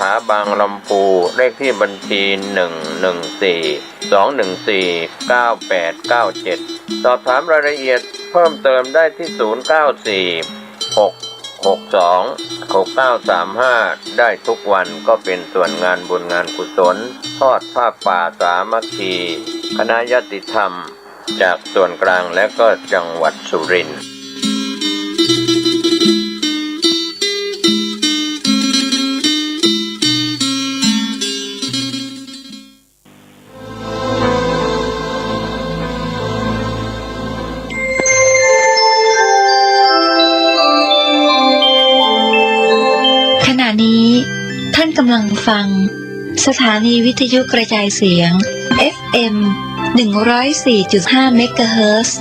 ขาบางลำพูเลขที่บัญชี114-214-9897สอบถามรายละเอียดเพิ่มเติมได้ที่0946626935ได้ทุกวันก็เป็นส่วนงานบุญงานกุศลทอดผ้าป่าสามัคคีคณะญาติธรรมจากส่วนกลางและก็จังหวัดสุรินทร์ขณะนี้ท่านกำลังฟังสถานีวิทยุกระจายเสียง FM 104.5 เมกะเฮิรตซ์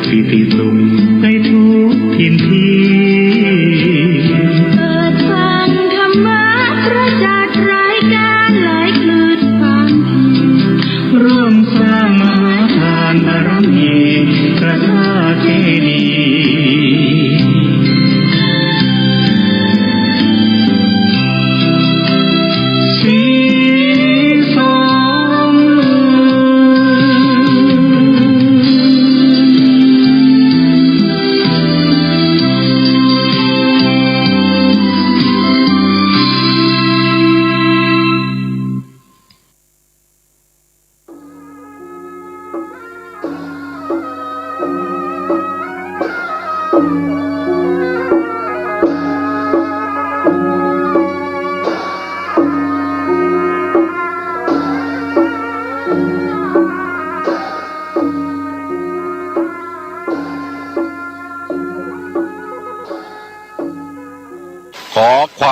ปิติสุขในทุกทินทีเปิดฟังธรรมะพระจัดรายการหลาย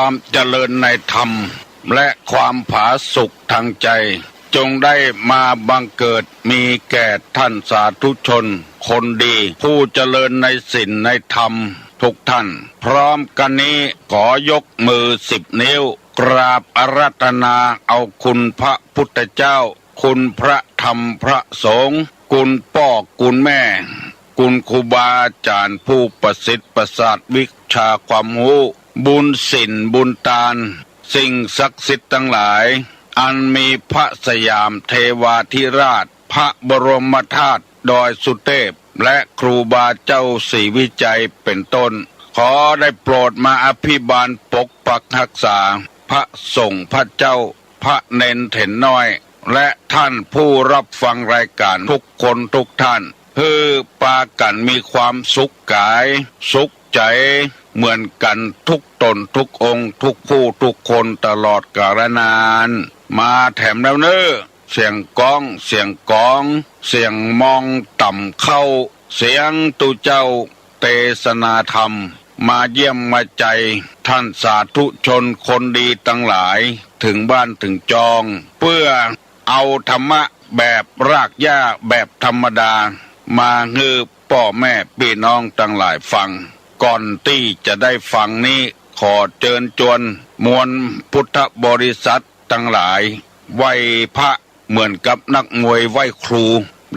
ความเจริญในธรรมและความผาสุกทางใจจงได้มาบังเกิดมีแก่ท่านสาธุชนคนดีผู้เจริญในศีลในธรรมทุกท่านพร้อมกันนี้ขอยกมือ10 นิ้วกราบอาราธนาเอาคุณพระพุทธเจ้าคุณพระธรรมพระสงฆ์คุณพ่อคุณแม่คุณครูบาอาจารย์ผู้ประสิทธิ์ประสาทวิชาความรู้บุญศีลบุญทานสิ่งศักดิ์สิทธิ์ทั้งหลายอันมีพระสยามเทวาธิราชพระบรมธาตุดอยสุเทพและครูบาเจ้าศรีวิจัยเป็นต้นขอได้โปรดมาอภิบาลปกปักรักษาพระสงฆ์พระเจ้าพระเนนเถนน้อยและท่านผู้รับฟังรายการทุกคนทุกท่านเพื่อปากันมีความสุขกายสุขใจเหมือนกันทุกตนทุกองค์ทุกผู้ทุกคนตลอดกาลนานมาแถมแล้วเนอเสียงก้องเสียงกองเสียงมองต่ำเข้าเสียงตุเจ้าเทศนาธรรมมาเยี่ยมมาใจท่านสาธุชนคนดีทั้งหลายถึงบ้านถึงจองเพื่อเอาธรรมะแบบรากหญ้าแบบธรรมดามาฮือพ่อแม่พี่น้องทั้งหลายฟังก่อนที่จะได้ฟังนี้ขอเชิญชวนมวลพุทธบริษัททั้งหลายไหว้พระเหมือนกับนักมวยไหว้ครู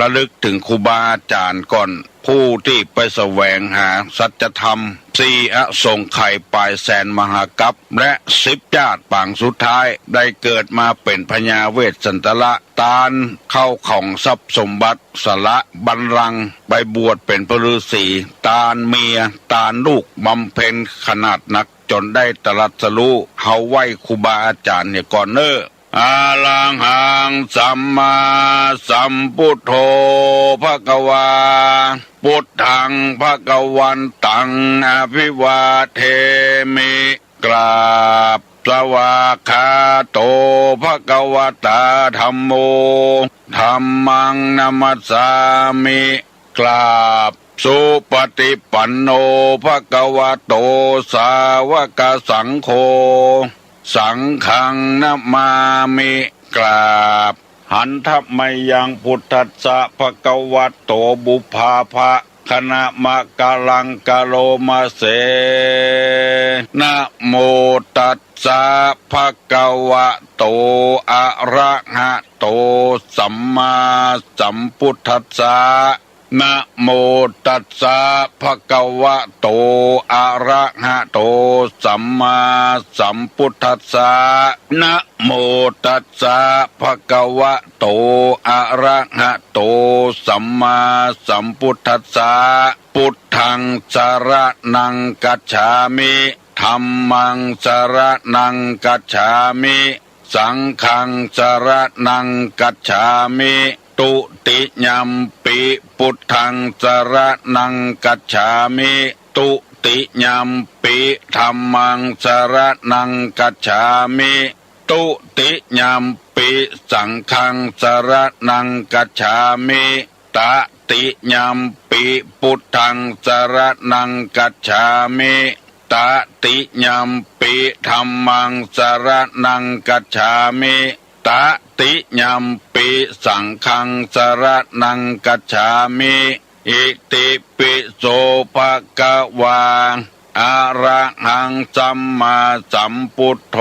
ระลึกถึงครูบาอาจารย์ก่อนผู้ที่ไปแสวงหาสัจธรรม4 อสงไขยปลายแสนมหากัปและ10 ชาติปางสุดท้ายได้เกิดมาเป็นพญาเวสสันตละตาลเข้าของทรัพย์สมบัติสละบัลลังก์ไปบวชเป็นพระฤาษีตาลเมียตาลลูกบำเพ็ญขนาดนักจนได้ตรัสรู้เฮาไหว้ครูบาอาจารย์เนี่ยก่อนเนออาลังหังสัมมาสัมพุทโธภควาพุทธังภควันตังอภิวาเทมิกราบสวากขาโตภควตาธัมโมธัมมังนัมสสามิกราบสุปฏิปันโนภควโตสาวกสังโฆสังฆังนะมามิกราบหันทัพไมยังพุทธัสสะภควโตบุพาภะคณะมะกะลังกะโลมาเสนะโมตัสสะภควโตอะระหะโตสัมมาสัมพุทธัสสะนะโมตัสสะภควโตอะระหะโตสัมมาสัมพุทธัสสะนะโมตัสสะภควโตอะระหะโตสัมมาสัมพุทธัสสะพุทธังสรณังกัจฉามิธัมมังสรณังกัจฉามิสังฆังสรณังกัจฉามิตุติยัมปิพุทธังสรณังกัจฉามิตุติยัมปิธัมมังสรณังกัจฉามิตุติยัมปิสังฆังสรณังกัจฉามิตติยัมปิพุทธังสรณังกัจฉามิตติยัมปิธัมมังสรณังกัจฉามิตติยัมปิสังฆังสรณังกัจฉามิอิติปิโสภะคะวาอะระหังสัมมาสัมพุทโธ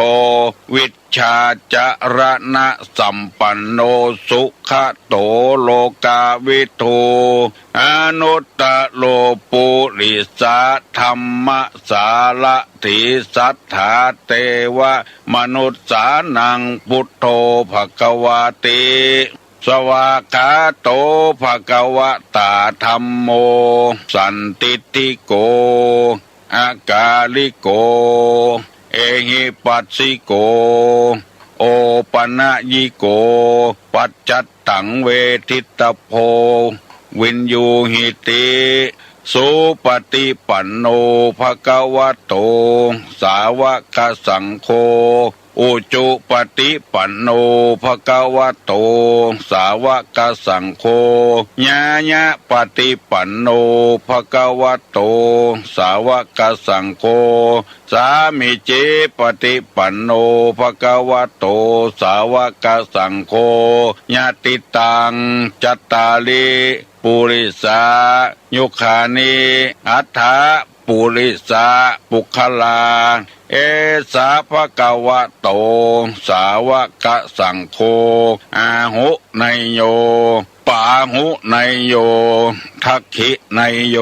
วิชชาจรณะสัมปันโนสุขโตโลกาวิทูอนุตตโลปุริสาธัมมสารถิสัทธาเทวมนุสสานังพุทโธภควาติสวากขาโตภควตาธัมโมสันติติโกอากาลิโกเอหิปัสสิโกโอปนะยิโกปัจจัตตังเวทิตโพวินยูหิติสุปฏิปันโนภควโตสาวกสังโฆ อุจุปฏิปันโนภะคะวะโตสาวกสังโฆญาญะปฏิปันโนภะคะวะโตสาวกสังโฆสามิจิปฏิปันโนภะคะวะโตสาวกสังโฆญาติตังจัตตาลิปุริสายุคานิอัฏฐะปุริสาปุคลาเอสาภะคะวะโตสาวกสังโฆอาหุไนโยปาหุไนโยทักขิไนโย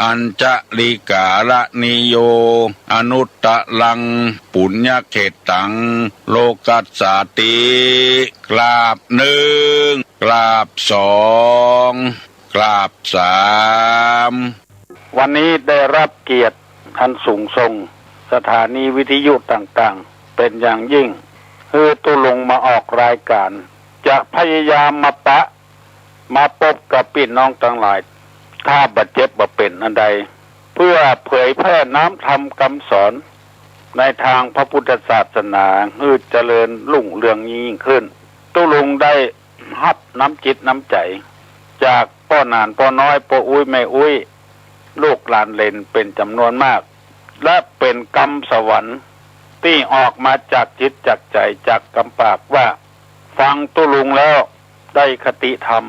อัญจลิกาละนิโยอนุตตะลังปุญญเขตังโลกัสสาติกราบหนึ่งกราบสองกราบสามวันนี้ได้รับเกียรติอันสูงส่งสถานีวิทยุต่างๆเป็นอย่างยิ่งคือตุลงมาออกรายการจะพยายามมาพบกับพี่น้องทั้งหลายถ้าบาดเจ็บบ่เป็นอันใดเพื่อเผยแพร่น้ำธรรมคำสอนในทางพระพุทธศาสนาให้เจริญรุ่งเรืองยิ่งขึ้นตุลงได้รับน้ำจิตน้ำใจจากพ่อนานพ่อน้อยพ่ออุ้ยแม่อุ้ยลูกหลานเลนเป็นจำนวนมากและเป็นกรรมสวรรค์ที่ออกมาจากจิตจากใจจากกำปากว่าฟังตุลุงแล้วได้คติธรรม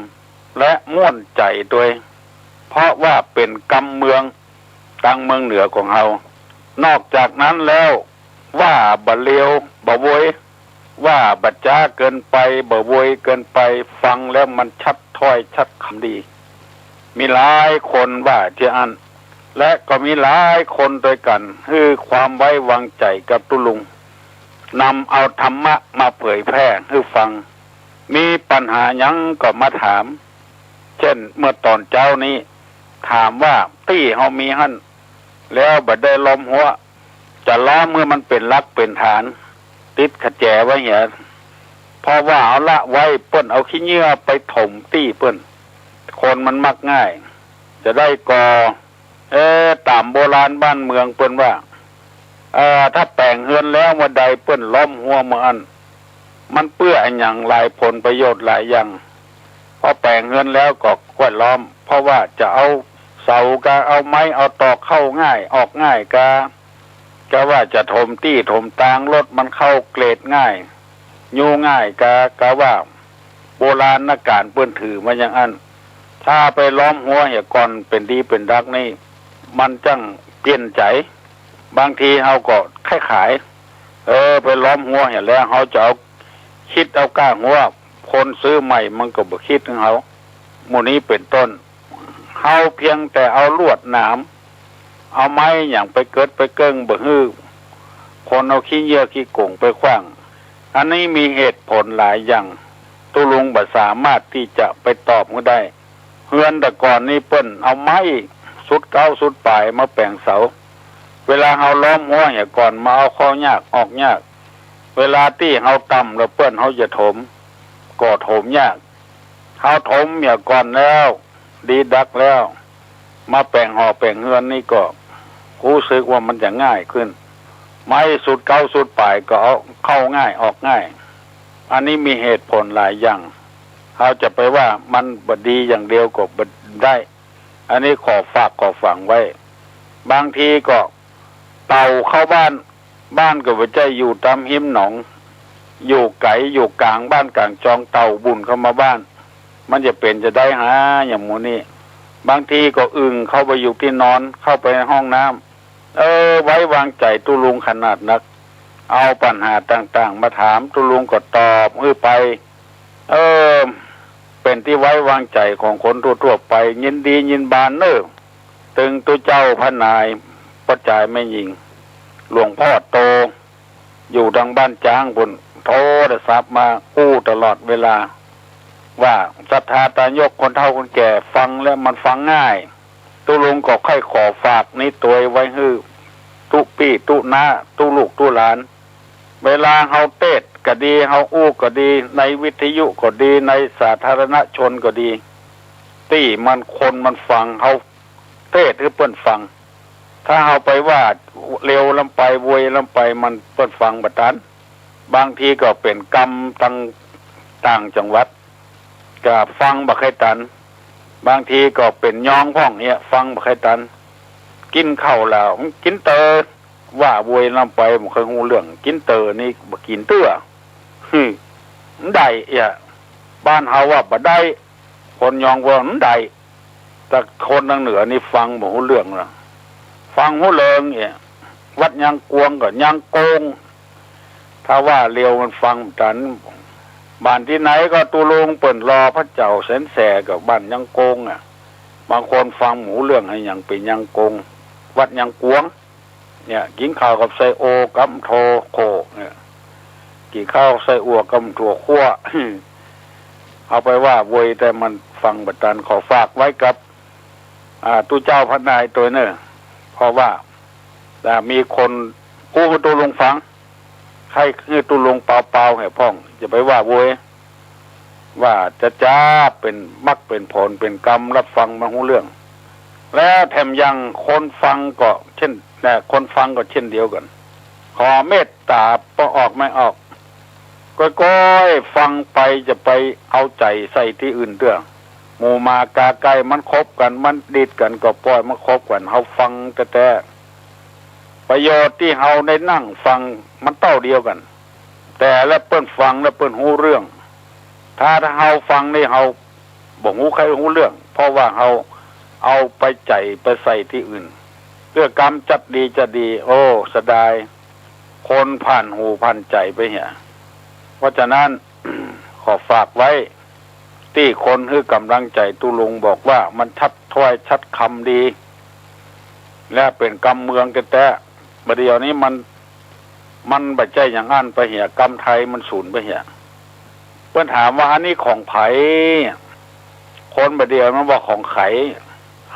และม่วนใจด้วยเพราะว่าเป็นกรรมเมืองตังเมืองเหนือของเรานอกจากนั้นแล้วว่าบะเลวบะโวยว่าบัจจ้าเกินไปบะโวยเกินไปฟังแล้วมันชัดถ้อยชัดคำดีมีหลายคนว่าเจ้าอันและก็มีหลายคนด้วยกันคือความไว้วางใจกับตุลุงนำเอาธรรมะมาเผยแพร่ให้ฟังมีปัญหายังก็มาถามเช่นเมื่อตอนเจ้านี้ถามว่าตี้เฮามีหั่นแล้วบ่ได้ล้อมหัวจะล้อมเมื่อมันเป็นลักเป็นฐานติดขะแจไว้เหียเพราะว่าเอาละไว้เปิ้นเอาขี้เหงื่อไปถมตี้เปิ้นคนมันมักง่ายจะได้ก่อตามโบราณบ้านเมืองเปิ้นว่าถ้าแปลงเฮือนแล้วเมื่อใดเปิ้นล้อมหัวเมื่ออันมันเปื้ออันอย่างหลายผลประโยชน์หลายอย่างพอแปลงเฮือนแล้วก็กวดล้อมเพราะว่าจะเอาเสากะเอาไม้เอาตอกเข้าง่ายออกง่ายกะว่าจะถมตี้ถมตางรถมันเข้าเกรดง่ายอยู่ง่ายกะว่าโบราณนักการเปิ้นถือมาอย่างอันถ้าไปล้อมหัวเหี่ยก่อนเป็นดีเป็นดักนี่มันจังเปลี่ยนใจบางทีเฮาก็ขายไปล้อมหัวเหี่ยแล้วเฮาจะเอาคิดเอาก้างหัวคนซื้อใหม่มันก็บ่คิดถึงเฮาหมู่นี้เป็นต้นเฮาเพียงแต่เอาลวดหนามเอาไม้อย่างไปเกิดไปเกิ้งบ่ฮื้อคนเอาขี้เหยื่อขี้โก่งไปขว้างอันนี้มีเหตุผลหลายอย่างตุลุงบ่สามารถที่จะไปตอบก็ได้เฮือนแต่ก่อนนี้เปิ้นเอาไม้สุดเก้าสุดปลายมาแปลงเสาเวลาเฮาล้อมหัวเหี่ยก่อนมาเอาข้อยากออกยากเวลาที่เฮาต่ำแล้วเปิ้นเฮาจะถมก็ถมยากเฮาถมเหี่ยก่อนแล้วดีดักแล้วมาแปลงหอแปลงเฮือนนี่ก็รู้สึกว่ามันจะง่ายขึ้นไม้สุดเก้าสุดปลายก็เอาเข้าง่ายออกง่ายอันนี้มีเหตุผลหลายอย่างเขาจะไปว่ามันบดีอย่างเดียวก็บดได้อันนี้ขอฝากขอฝังไว้บางทีก็เต่าเข้าบ้านก็ว่าใจอยู่ตามหิมหนองอยู่ไกลอยู่กลางบ้านกลางจองเต่าบุญเข้ามาบ้านมันจะเป็นจะได้หาอย่างหมูนี้บางทีก็อึ่งเข้าไปอยู่ที่นอนเข้าไปในห้องน้ำไว้วางใจตุลุงขนาดนักเอาปัญหาต่างๆมาถามตุลุงก็ตอบไปเป็นที่ไว้วางใจของคนทั่วๆไปยินดียินบานตึงตัวเจ้าพระนายประจายไม่ยิงหลวงพ่อโตอยู่ดังบ้านจ้างบนโทรศัพท์มากู้ตลอดเวลาว่าศรัทธาตายกคนเฒ่าคนแก่ฟังแล้วมันฟังง่ายตุลุงก็ค่อยขอฝากนี้ตัวไว้ฮื้อตุปี้ตุน้าตุลูกตุหลานเวลาเฮาเทศก็ดีเฮาอู้ก็ดีในวิทยุก็ดีในสาธารณชนก็ดีที่มันคนมันฟังเฮาเทศหรือเปิ้นฟังถ้าเฮาไปว่าเร็วลำไปวยลำไปมันเปิ้นฟังบ่ทัน บางทีก็เป็นกรรมต่างจังหวัดก็ฟังบักไข่ตันบางทีก็เป็นยองพ่องเนี่ยฟังบักไข่ตันกินข้าวแล้วกินเตอว่าบวยลำไปมันเคยหูเรื่องกินเตอนี่บ่กินเตื้อได้อ่ะบ้านเฮาว่าบ่ได้คนยองว่าได้แต่คนทางเหนือนี่ฟังบ่หูเรื่องล่ะฟังหูเลิงเนี่ยวัดยังกวงก็ยังโกงถ้าว่าเลียวมันฟังตันบ้านที่ไหนก็ตุลงเปิ่นรอพระเจ้าแสนแสกับบ้านยังโกงอ่ะบางคนฟังหมูเรื่องให้ยังเป็นยังโกงวัดยังกวงเนี่ยกินข้าวกับไส้โอกำโทโคเนี่ยกินข้าวไส้อั่วกำถั่วคั่วเอาไปว่าโวยแต่มันฟังบัดตันขอฝากไว้กับตู้เจ้าพระนายตัวเนอะเพราะว่าแต่มีคนกู้ตัวลงฟังใครคือตัวลงเปล่าๆให้พ่องจะไปว่าโวยว่าจะจ้าเป็นมักเป็นผลเป็นกรรมรับฟังมาหูเรื่องและแถมยังคนฟังก็เช่นคนฟังก็เช่นเดียวกันขอเมตตาพอออกไม่ออกก้อยๆฟังไปจะไปเอาใจใส่ที่อื่นเด้อหมู่มากาไก่มันคบกันมันดีดกันก็ปล่อยมันคบกันเฮาฟังแต่ประโยชน์ที่เฮาได้นั่งฟังมันเต้าเดียวกันแต่และเปิ้นฟังและเปิ้นหูเรื่องถ้าเฮาฟังนี่เฮาบ่ฮู้ใครฮู้เรื่องเพราะว่าเฮาเอาไปใจไปใส่ที่อื่นเรื่องกรรมจัดดีจะดีโอ้เสียดายคนผ่านหูผ่านใจไปเหี้ยเพราะฉะนั้น ขอฝากไว้ที่คนคือกำลังใจตุลุงบอกว่ามันชัดถ้อยชัดคำดีและเป็นกรรมเมืองแต่บัดเดี๋ยวนี้มันบ่ใจอย่างอันไปเหี้ยกรรมไทยมันสูญไปเหี้ยเพิ่นถามว่าอันนี้ของไผคนบัดเดี๋ยวมันบอกของไข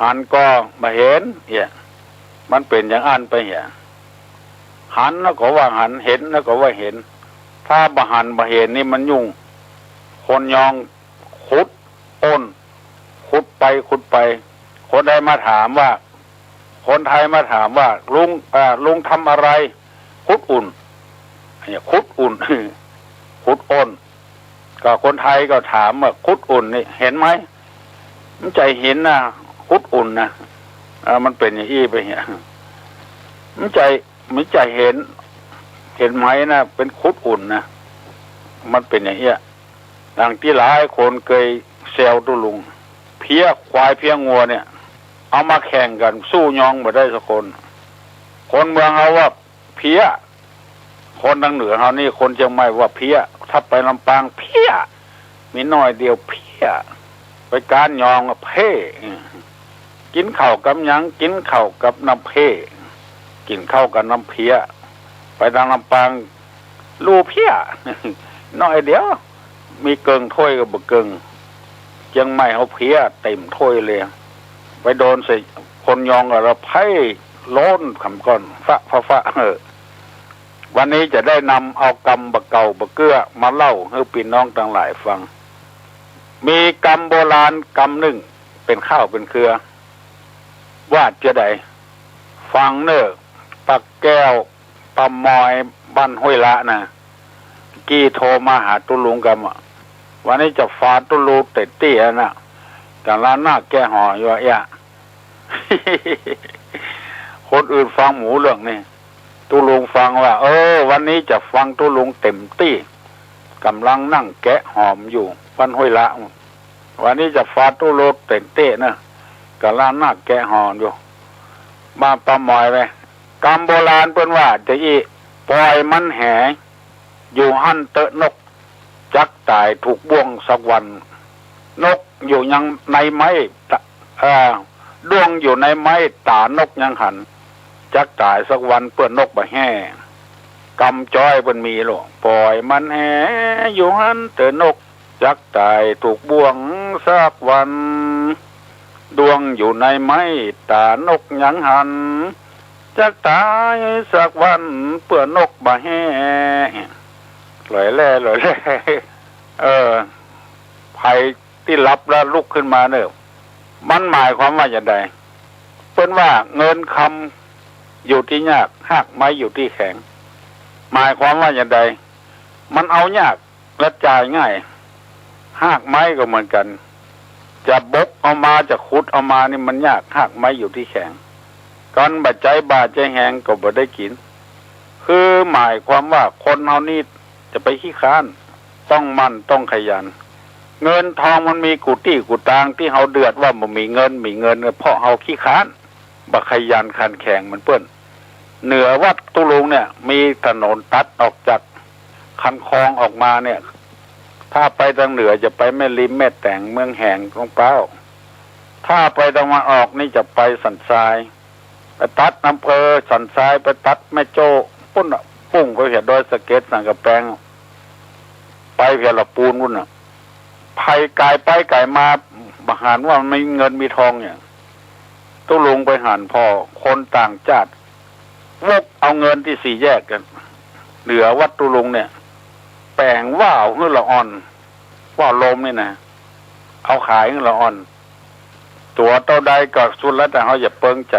หันก็มาเห็นเหี้ยมันเป็นอย่างอันไปเหี้ยหันแล้วก็ว่าหันเห็นแล้วก็ว่าเห็นถ้าบ่หันบ่เห็นนี่มันยุ่งคนยองขุดอ้นขุดไปคนใดมาถามว่าคนไทยมาถามว่าลุงทำอะไรขุดอุ่นเนี่ยขุดอุ่น ขุดอ้นก็คนไทยก็ถามว่าขุดอุ่นนี่เห็นไหมมันใจเห็นนะขุดอุ่นนะมันเป็นอย่างอี้ไปเนี่ยมันใจเห็นไหมนะเป็นขุดอุ่นนะมันเป็นอย่างเงี้ยดังที่หลายคนเคยแซวตุลุงเพี้ยควายเพี้ยงัวเนี่ยเอามาแข่งกันสู้ยองมาได้สักคนเมืองเขาว่าเพี้ยคนทางเหนือเขานี่คนเชียงใหม่ว่าเพี้ยถ้าไปลำปางเพี้ยมีน้อยเดียวเพี้ยไปการยองเพ่กินข้าวกับหยังกินข้าวกับน้ำเพ่กินข้าวกับน้ำเพี้ยไปทางลำปางลูเพี้ยน้อยเดียวมีเกิงถ้วยกับบ่เกิงเชียงใหม่เขาเพี้ยเต็มถ้วยเลยไปโดนใส่คนยองเราไพ่โล้นคำก่อนฟะวันนี้จะได้นำเอากรรมบะเก่าบะเกื้อมาเล่าให้พี่น้องทั้งหลายฟังมีกรรมโบราณกรรมหนึ่งเป็นข้าวเป็นเครือว่าจะได้ฟังเนอปักแก้วปะมอยบ้านห้วยละนะกี้โทรมาหาตุลุงกันวันนี้จะฟาตุลูเต็ดตี้นะแต่ร้านหน้าแกห่ออยู่อ่ะ คนอื่นฟังหมูเรื่องนี่ตุลุงฟังว่าวันนี้จะฟังตุลุงเต็มตี้กำลังนั่งแกะหอมอยู่บ้านห้วยละวันนี้จะฟาตุลูเต็มตี้นะกำลังหน้าแกะหอมอยู่มาปะมอยไปกรรมโบราณเปิ้นว่าจะปล่อยมันแหอยู่หั่นเตอะนกจักตายถูกบ่วงสักวันนกอยู่ยังในไม้ดวงอยู่ในไม้ตานกยังหันจักตายสักวันเปื้อนนกบ่แห่กำจ้อยเปิ้นมีหรอปล่อยมันแหอยู่หั่นเตอะนกจักตายถูกบ่วงสักวันดวงอยู่ในไม้ตานกยังหันจักตายสักวันเปื้อนนกบ่แห่ลอยแล่ภัยที่รับแล้วลุกขึ้นมาเนอะมันหมายความว่าอย่างไรเปิ้นว่าเงินคำอยู่ที่ยากหากไม้อยู่ที่แข็งหมายความว่าอย่างไร มันเอายากและจ่ายง่ายหากไม้ก็เหมือนกันจะบกเอามาจะขุดเอามานี่มันยากหากไม้อยู่ที่แข็งก่อนบาดใจบาดใจแหงก็บ่ได้กินคือหมายความว่าคนเฮานี่จะไปขี้ค้านต้องมั่นต้องขยันเงินทองมันมีกุฏิกุตางที่เฮาเดือดว่าบ่มีเงินเพราะเฮาขี้ค้านบ่ขยันขันแข็งมันเปิ้นเหนือวัดตุลุงเนี่ยมีถนนตัดออกจากคันคลองออกมาเนี่ยถ้าไปทางเหนือจะไปแม่ริมแม่แต่งเมืองแห่งของเป้าถ้าไปตะวันออกนี่จะไปสันทรายไปตัดอำเภอสันทรายไปตัดแม่โจ้ปุ้นปุ้งไปเห็นดอยสะเก็ดสังกะแปงไปเพียละปูนวุ่นอ่ะภัยกายไปกายมาบหารว่าไม่เงินมีทองเนี่ยตุลุงไปหันพอคนต่างชาติวกเอาเงินที่สี่แยกกันเหลือวัดตุลุงเนี่ยแปลงว่าวเฮือละอ่อนว่าวลมนี่นะเอาขายเฮือละอ่อนตัวเต้าใดก็สุดแล้วแต่เขาอย่าเปิ้งใจ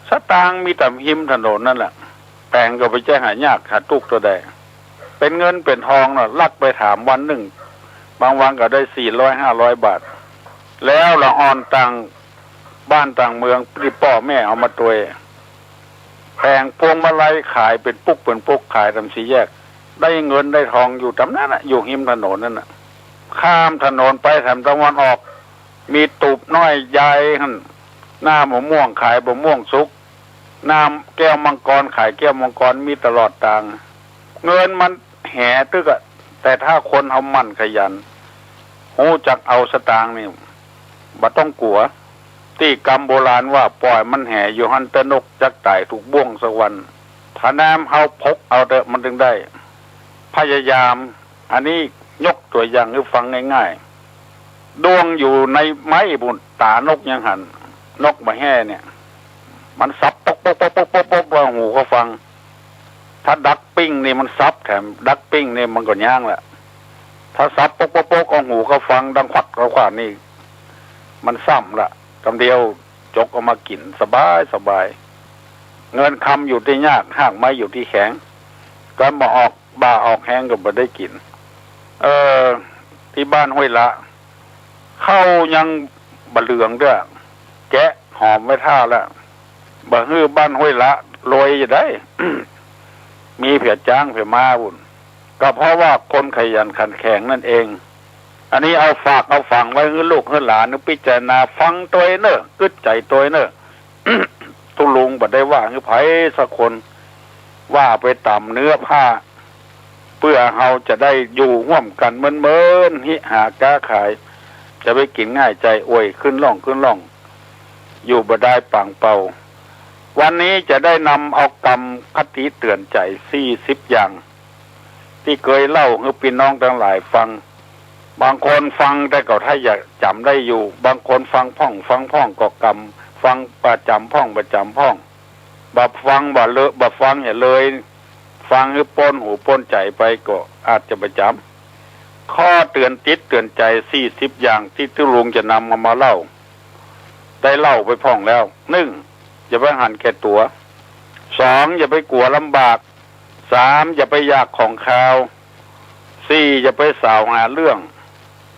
สตางค์มีแต่หิมถนนนั่นแหละแปลงก็ไปแจ้หายากหาตุกตัวใดเป็นเงินเป็นทองน่ะลักไปถามวันหนึ่งบางวันก็ได้400-500 บาทแล้วละอ่อนต่างบ้านต่างเมืองพี่พ่อแม่เอามาตัวแพงพวงมาลัยขายเป็นปุ๊กเป็นปุ๊กขายทำสี่แยกได้เงินได้ทองอยู่ตำนั้นนะอยู่หิมถนนนั่นนะข้ามถนนไปแถมตะวันออกมีตูบน้อยใหญ่หั่นหน้ามะม่วงขายมะม่วงสุกน้ำแก้วมังกรขายแก้วมังกรมีตลอดทางเงินมันแห่ตึกอะแต่ถ้าคนเอามั่นขยันหูจักเอาสตางค์นี่บ่ต้องกลัวที่กรรมโบราณว่าปล่อยมันแห่อยู่หันตะนกจักตายถูกบ่วงสักวันถ้าน้ำเฮาพกเอาเถอะมันถึงได้พยายามอันนี้ยกตัวอย่างให้ฟังง่ายๆดวงอยู่ในไม้บุญตานกยังหันนกมาแห่เนี่ยมันซับปกปกปกปกปกปกว่าหูเขาฟังถ้าดักปิ้งนี่มันซับแถมดักปิ้งนี่มันก็ย่างแหละถ้าซับปกปกปกเอาหูเขาฟังดังขวัดเขาขวานนี่มันซ้ำละคำเดียวจกเอามากินสบายเงินคำอยู่ที่ยากหากไม้อยู่ที่แข็งก็มาออกบ่าออกแห้งก็บ่ได้กินที่บ้านห้วยละเข้ายังบะเหลืองด้วยแกะหอมไว้ท่าแล้วบะฮื้อบ้านห้วยละรวยจะได้ มีเผียจ้างเผียมาบุญก็เพราะว่าคนขยันขันแข็งนั่นเองอันนี้เอาฝากเอาฝังไว้ให้ลูกให้หลานนึกพิจารณาฟังตัวเนอะกึดใจตัวเนอะ ตุลุงบ่ได้ว่าให้ไผสักคนว่าไปต่ำเนื้อผ้าเพื่อเฮาจะได้อยู่ร่วมกันเหมือนหิหาก้าขายจะไปกินง่ายใจอวยขึ้นล่องอยู่บ่ได้ปังเป่าวันนี้จะได้นำเอากรรมคติเตือนใจ40 อย่างที่เคยเล่าให้พี่น้องทั้งหลายฟังบางคนฟังแต่ก็ถ้าอยากจำได้อยู่บางคนฟังพ่องก็กรรมฟังประจำพ่องบ่ฟังบ่เลอะบ่ฟังอย่าเลยฟังให้ปนหูปนใจไปก็อาจจะประจำข้อเตือนจิตเตือนใจ40 อย่างที่ตุลุงจะนำมาเล่าได้เล่าไปพ่องแล้ว1อย่าไปหันแก่ตัว2อย่าไปกลัวลำบาก3อย่าไปอยากของข่าว4อย่าไปสาวหาเรื่อง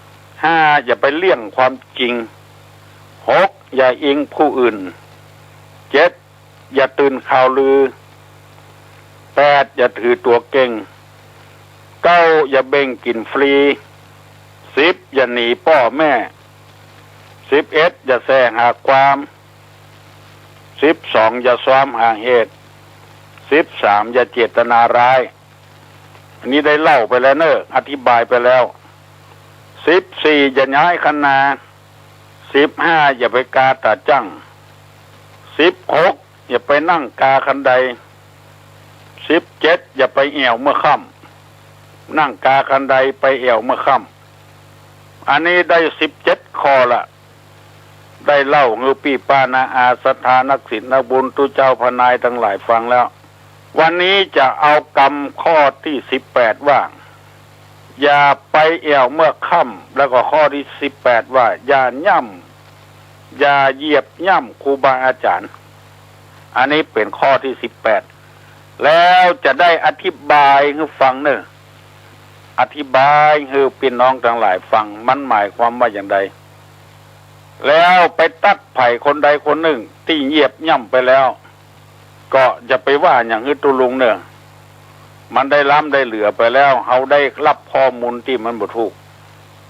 5อย่าไปเลี่ยงความจริง6อย่าอิงผู้อื่น7อย่าตื่นข่าวลือ8อย่าถือตัวเก่ง9อย่าเบ่งกินฟรี10อย่าหนีพ่อแม่11อย่าแสหาความ12อย่าซ้อมหาเหตุ13อย่าเจตนาร้ายอันนี้ได้เล่าไปแล้วเนอะอธิบายไปแล้ว14อย่าย้ายคณะ15อย่าไปกาตาจั่ง16อย่าไปนั่งกาคันใด17อย่าไปเอี่ยวเมื่อค่ำนั่งกาคันใดไปเอี่ยวเมื่อค่ำอันนี้ได้17ข้อละได้เล่าเงือปีป้านาอาศรัทธานักศีลนักบุญตุเจ้าพนายทั้งหลายฟังแล้ววันนี้จะเอากรรมข้อที่18ว่าอย่าไปเอี่ยวเมื่อค่ำแล้วก็ข้อที่18ว่าอย่าเหยียบย่ำครูบาอาจารย์อันนี้เป็นข้อที่18แล้วจะได้อธิบายให้ฟังเนอะ อธิบายให้พี่น้องทั้งหลายฟังมันหมายความว่าอย่างไรแล้วไปตัดไผ่คนใดคนหนึ่งที่เหยียบย่ำไปแล้วก็จะไปว่าอย่างตุลุงเนี่ยมันได้ล้ำได้เหลือไปแล้วเขาได้รับข้อมูลที่มันบ่ถูก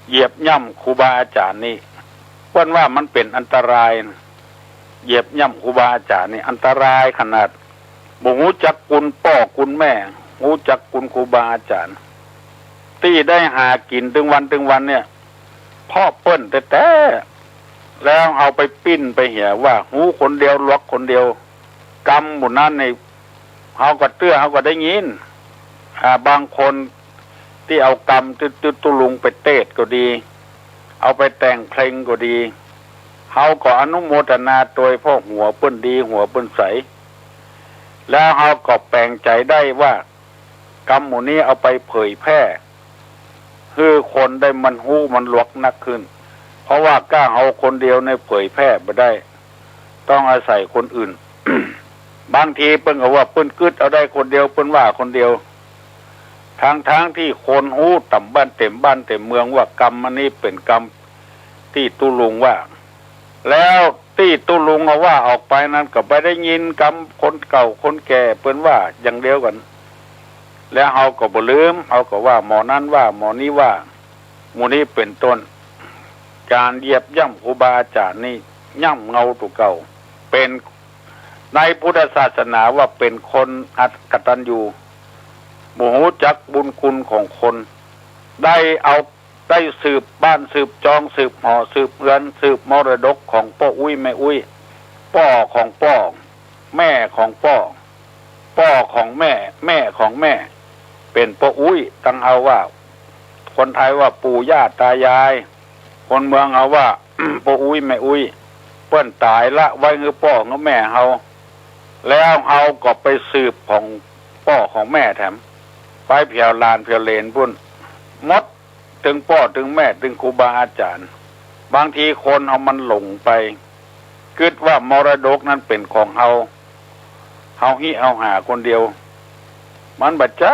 เหยียบย่ำครูบาอาจารย์นี่เพิ่นว่ามันเป็นอันตรายเหยียบย่ำครูบาอาจารย์นี่อันตรายขนาดบ่รู้จักคุณพ่อคุณแม่รู้จักคุณครูบาอาจารย์ที่ได้หากินถึงวันเนี่ยพ่อเปิ้นแต่แล้วเอาไปปิ้นไปเหี่ยว่าหูคนเดียวลวกคนเดียวกรรมหมู่นั้นในเขาก็เตื้อเขาก็ได้ยินบางคนที่เอากรรมตุลุงไปเทศก็ดีเอาไปแต่งเพลงก็ดีเขาก็อนุโมทนาโดยพ่อหัวเปิ้นดีหัวเปิ้นใสแล้วเขาก็แปลงใจได้ว่ากรรมหมู่นี้เอาไปเผยแพร่คือคนได้มันหู้มันลวกนักขึ้นเพราะว่ากล้าเอาคนเดียวในเผยแพร่ไม่ได้ต้องอาศัยคนอื่น บางทีเปิ้นก็ว่าเปิ้นกึดเอาได้คนเดียวเปิ้นว่าคนเดียวทางที่คนหู้ต่ำบ้านเต็มเมืองว่ากรรมมันนี้เป็นกรรมที่ตุลุงว่าแล้วที่ตุลุงเอาว่าออกไปนั้นก็ไปได้ยินกรรมคนเก่าคนแก่เปิ้นว่าอย่างเดียวกันแล้วเฮาก็บ่ลืมเฮาก็ว่าหมอนั้นว่าหมอนี้ว่าหมู่นี้เป็นต้นการเหยียบย่ำครูบาอาจารย์นี่ย่ำเงาตัวเก่าเป็นในพุทธศาสนาว่าเป็นคนกตัญญูบ่รู้จักบุญคุณของคนได้สืบบ้านสืบจองสืบหอสืบเรือนสืบมรดกของพ่ออุ้ยแม่อุ้ยพ่อของพ่อแม่ของพ่อของแม่แม่ของแม่เป็นพ่ออุ้ยตั้งเอาว่าคนไทยว่าปู่ย่าตายายคนเมืองเอาว่า พ่ออุ้ยแม่อุ้ยเปิ้นตายละไว้คือพ่อของแม่เฮาแล้วเฮาก็ไปสืบของพ่อของแม่แถมไปเพียวลานเพียวเลนพุ่นมดถึงพ่อถึงแม่ถึงครูบาอาจารย์บางทีคนเอามันหลงไปคิดว่ามรดกนั้นเป็นของเฮาฮิเอาหาคนเดียวมันบัดใจ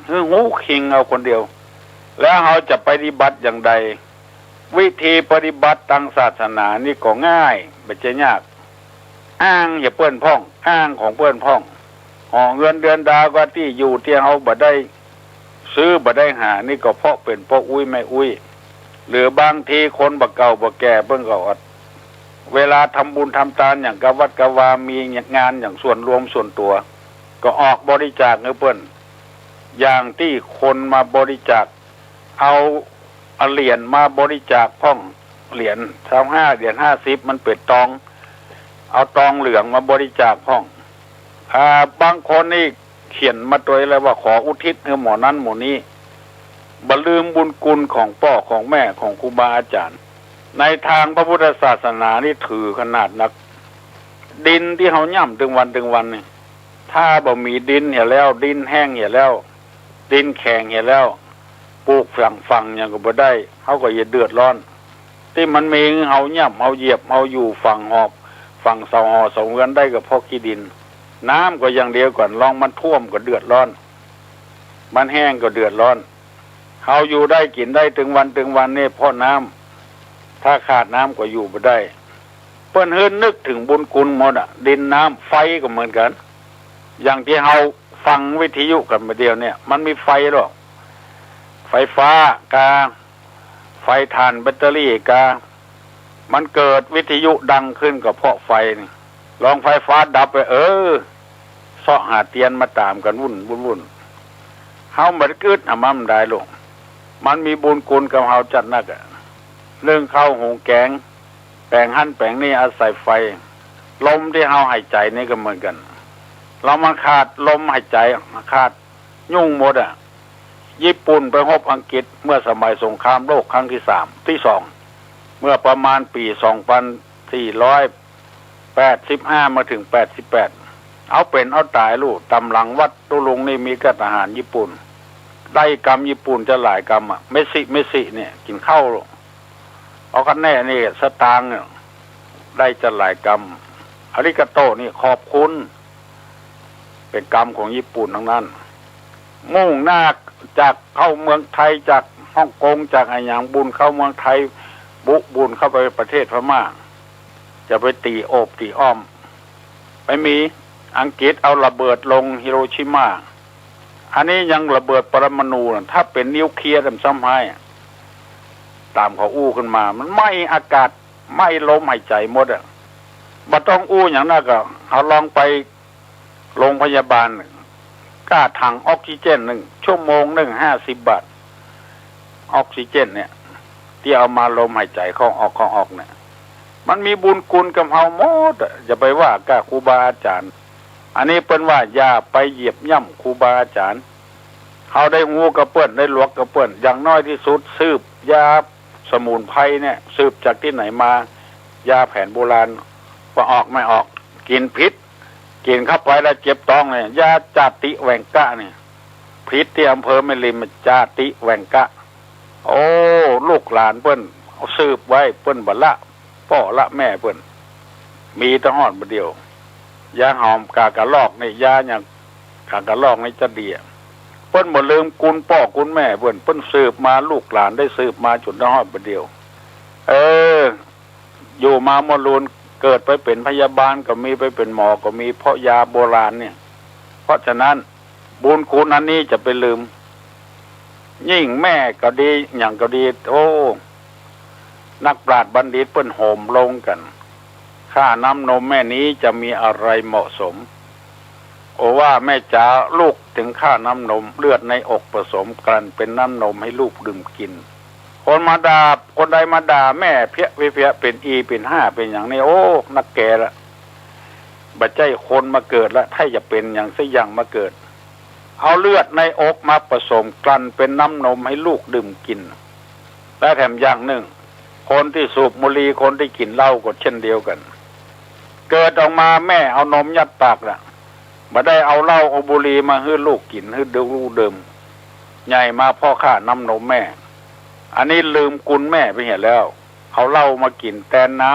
คือหูคิงเอาคนเดียวแล้วเฮาจะปฏิบัติอย่างใดวิธีปฏิบัติทางศาสนานี่ก็ง่ายไม่ใช่ยากอ้างอย่าเปื้อนพ่องอ้างของเปื้อนพ่องห่อเงินเดือนดาวก็ที่อยู่ที่เฮาบ่ได้ซื้อบ่ได้หานี่ก็เพราะเป็นพ่ออุ้ยแม่อุ้ยหรือบางทีคนบ่เก่าบ่แก่เพิ่งก็อดเวลาทำบุญทำทานอย่างกับวัดกวามีงานอย่างส่วนรวมส่วนตัวก็ออกบริจาคเงินเปิ้นอย่างที่คนมาบริจาคเอาเหรียญมาบริจาคพ่องเหรียญ25เหรียญ50มันเป็นตองเอาตองเหลืองมาบริจาคพ่องบางคนนี่เขียนมาตัวเลยว่าขออุทิศให้หมอนั้นหมอนี้บ่ลืมบุญคุณของพ่อของแม่ของครูบาอาจารย์ในทางพระพุทธศาสนานี่ถือขนาดนักดินที่เขาย่ำถึงวันนี่ถ้าบ่มีดินเหี่ยแล้วดินแห้งเหี่ยแล้วดินแข็งเหี่ยแล้วปลูกฝังอย่างก็บ่ได้เขาก็อย่าเดือดร้อนที่มันมีเขาย่ำเขาเหยียบเขาอยู่ฝั่งหอบฝั่งเสาหอเสาเงินได้ก็เพราะขี้ดินน้ำก็อย่างเดียวก่อนลองมันท่วมก็เดือดร้อนมันแห้งก็เดือดร้อนเขาอยู่ได้กินได้ถึงวันนี่เพราะน้ำถ้าขาดน้ำก็อยู่ไม่ได้เปิ้นเฮิรนนึกถึงบุญคุณหมดอ่ะดินน้ำไฟก็เหมือนกันอย่างที่เราฟังวิทยุกันมาเดียวเนี่ยมันมีไฟหรอกไฟฟ้ากาไฟถ่านแบตเตอรี่กามันเกิดวิทยุดังขึ้นก็เพราะไฟนี่ลองไฟฟ้าดับไปเสาะหาเตียนมาตามกันวุ่นเฮาบ่ได้กึดหามันได้ลงมันมีบุญคุณกับเฮาจัดนักอ่ะเรื่องข้าวหุงแกงแปลงหั่นแปลงนี่อาศัยไฟลมที่เฮาหายใจนี่ก็เหมือนกันเรามาขาดลมหายใจขาดยุ่งหมดอ่ะญี่ปุ่นไปรบอังกฤษเมื่อสมัยสงครามโลกครั้งที่2เมื่อประมาณปี2485มาถึง88เอาเป็นเอาตายลูกตำหลังวัดตุลุงนี่มีกับทหารญี่ปุ่นได้กรรมญี่ปุ่นจะหลายกรรมอ่ะเมสิเนี่ยกินข้าวเอากันแน่นี่สตางค์ได้จะหลายกรรมอาริกาโตนี่ขอบคุณเป็นกรรมของญี่ปุ่นทั้งนั้น มุ่งหน้าจากเข้าเมืองไทยจากฮ่องกงจากอะไรอย่างบุญเข้าเมืองไทยบุญเข้าไปประเทศพม่าจะไปตีโอบตีอ้อมไปมีอังกฤษเอาระเบิดลงฮิโรชิมาอันนี้ยังระเบิดปรมาณูถ้าเป็นนิวเคลียร์ซ้ำให้ตามเขาอู้ขึ้นมามันไหม้อากาศไหม้ลมหายใจหมดอ่ะบ่ต้องอู้อย่างนั้นก็เอาลองไปโรงพยาบาลค่าถังออกซิเจน1 ชั่วโมง50 บาทออกซิเจนเนี่ยที่เอามาลมหายใจเข้าออกเนี่ยมันมีบุญคุณกับเฮาหมดอย่าไปว่ากับครูบาอาจารย์อันนี้เปิ้นว่าอย่าไปเหยียบย่ำครูบาอาจารย์เขาได้งูกระเปิ้นได้หลวกกระเปิ้นอย่างน้อยที่สุดสืบยาสมุนไพรเนี่ยสืบจากที่ไหนมายาแผนโบราณว่าออกไม่ออกกินพิษกินเข้าไปแล้วเจ็บท้องเนี่ยยาจาติแหวงกะเนี่ยพิษที่อำเภอแม่ริมจาติแหวงกะโอ้ลูกหลานเปิ้นเอาสืบไว้เปิ้นบ่ละพ่อละแม่เปิ้นมีตั้งหอดบ่เดียวยาหอมกากระลอกในยาอย่างกากระลอกในจะเดียเปิ้นบ่ลืมกุลพ่อกุลแม่เปิ้นสืบมาลูกหลานได้สืบมาจนตั้งหอดบ่เดียวอยู่มามรูนเกิดไปเป็นพยาบาลก็มีไปเป็นหมอก็มีเพราะยาโบราณเนี่ยเพราะฉะนั้นบุญคุณอันนี้จะไปลืมยิ่งแม่ก็ดีอย่างก็ดีโอ้นักปราชญ์บัณฑิตเปิ้นโหมลงกันค่าน้ำนมแม่นี้จะมีอะไรเหมาะสมโอว่าแม่จ๋าลูกถึงค่าน้ำนมเลือดในอกผสมกันเป็นน้ำนมให้ลูกดื่มกินคนมาด่าคนใดมาด่าแม่เพี้ยเป็นเป็น5เป็นอย่างนี้โอ้นักแก่ละบัดใจคนมาเกิดแล้วถ้าจะเป็นอย่างสักอย่างมาเกิดเอาเลือดในอกมาผสมกันเป็นน้ำนมให้ลูกดื่มกินและแถมอย่างหนึ่งคนที่สูบบุหรี่คนที่กินเหล้าก็เช่นเดียวกันเกิดออกมาแม่เอานมยัดปากละมาได้เอาเหล้าเอาบุหรี่มาให้ลูกกินให้ดูดื่มใหญ่มาพ่อข้าน้ำนมแม่อันนี้ลืมกุลแม่ไปเห็นแล้วเอาเหล้ามากินแทนน้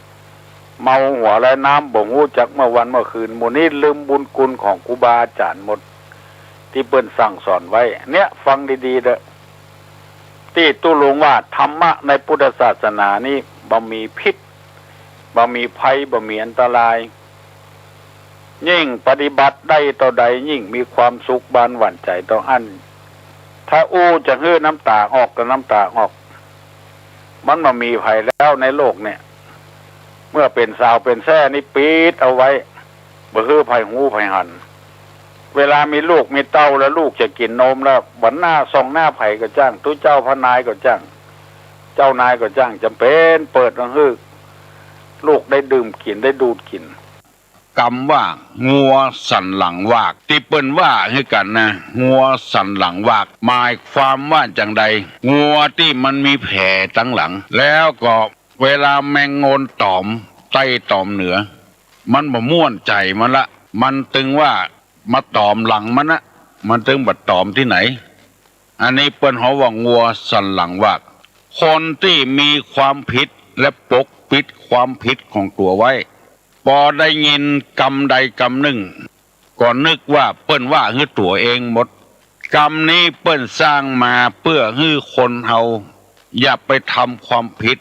ำเมาหัวและน้ำบ่งหูจักเมื่อวันเมื่อคืนหมู่นี้ลืมบุญคุณของครูบาอาจารย์หมดที่เปิ้นสั่งสอนไว้เนี่ยฟังดีๆเด้อที่ตุลุงว่าธรรมะในพุทธศาสนานี่บ่มีพิษบ่มีภัยบ่มีอันตรายยิ่งปฏิบัติได้ต่อใดยิ่งมีความสุขบานหวั่นใจต่ออันถ้าอู้จะฮื้อน้ำตาออกก็น้ำตาออกมันบ่มีภัยแล้วในโลกเนี่ยเมื่อเป็นสาวเป็นแซ่นี่ปิดเอาไว้บ่ฮื้อภัยหูภัยหันเวลามีลูกมีเต้าแล้วลูกจะกินนมแล้วบันหน้าส่องหน้าไผ่ก็จ้างทุเจ้าพระนายก็จ้างเจ้านายก็จ้างจำเป็นเปิดให้ลูกได้ดื่มกินได้ดูดกินกรรมว่างัวสันหลังวากที่เปิ้นว่าให้กันนะงัวสันหลังวากหมายความว่าจังใดงัวที่มันมีแผลตั้งหลังแล้วก็เวลาแมงงนตอมไต้ตอมเหนือมันบ่ม่วนใจมันละมันตึงว่ามาตอมหลังมันนะมันตึงบัดตอมที่ไหนอันนี้เปิ้นเฮาว่างัวสันหลังวากคนที่มีความผิดและปกปิดความผิดของตัวไว้พอได้ยินกรรมใดกรรมหนึ่งก็นึกว่าเปิ้นว่าคือตัวเองหมดกรรมนี้เปิ้นสร้างมาเพื่อให้คนเฮาอย่าไปทำความผิด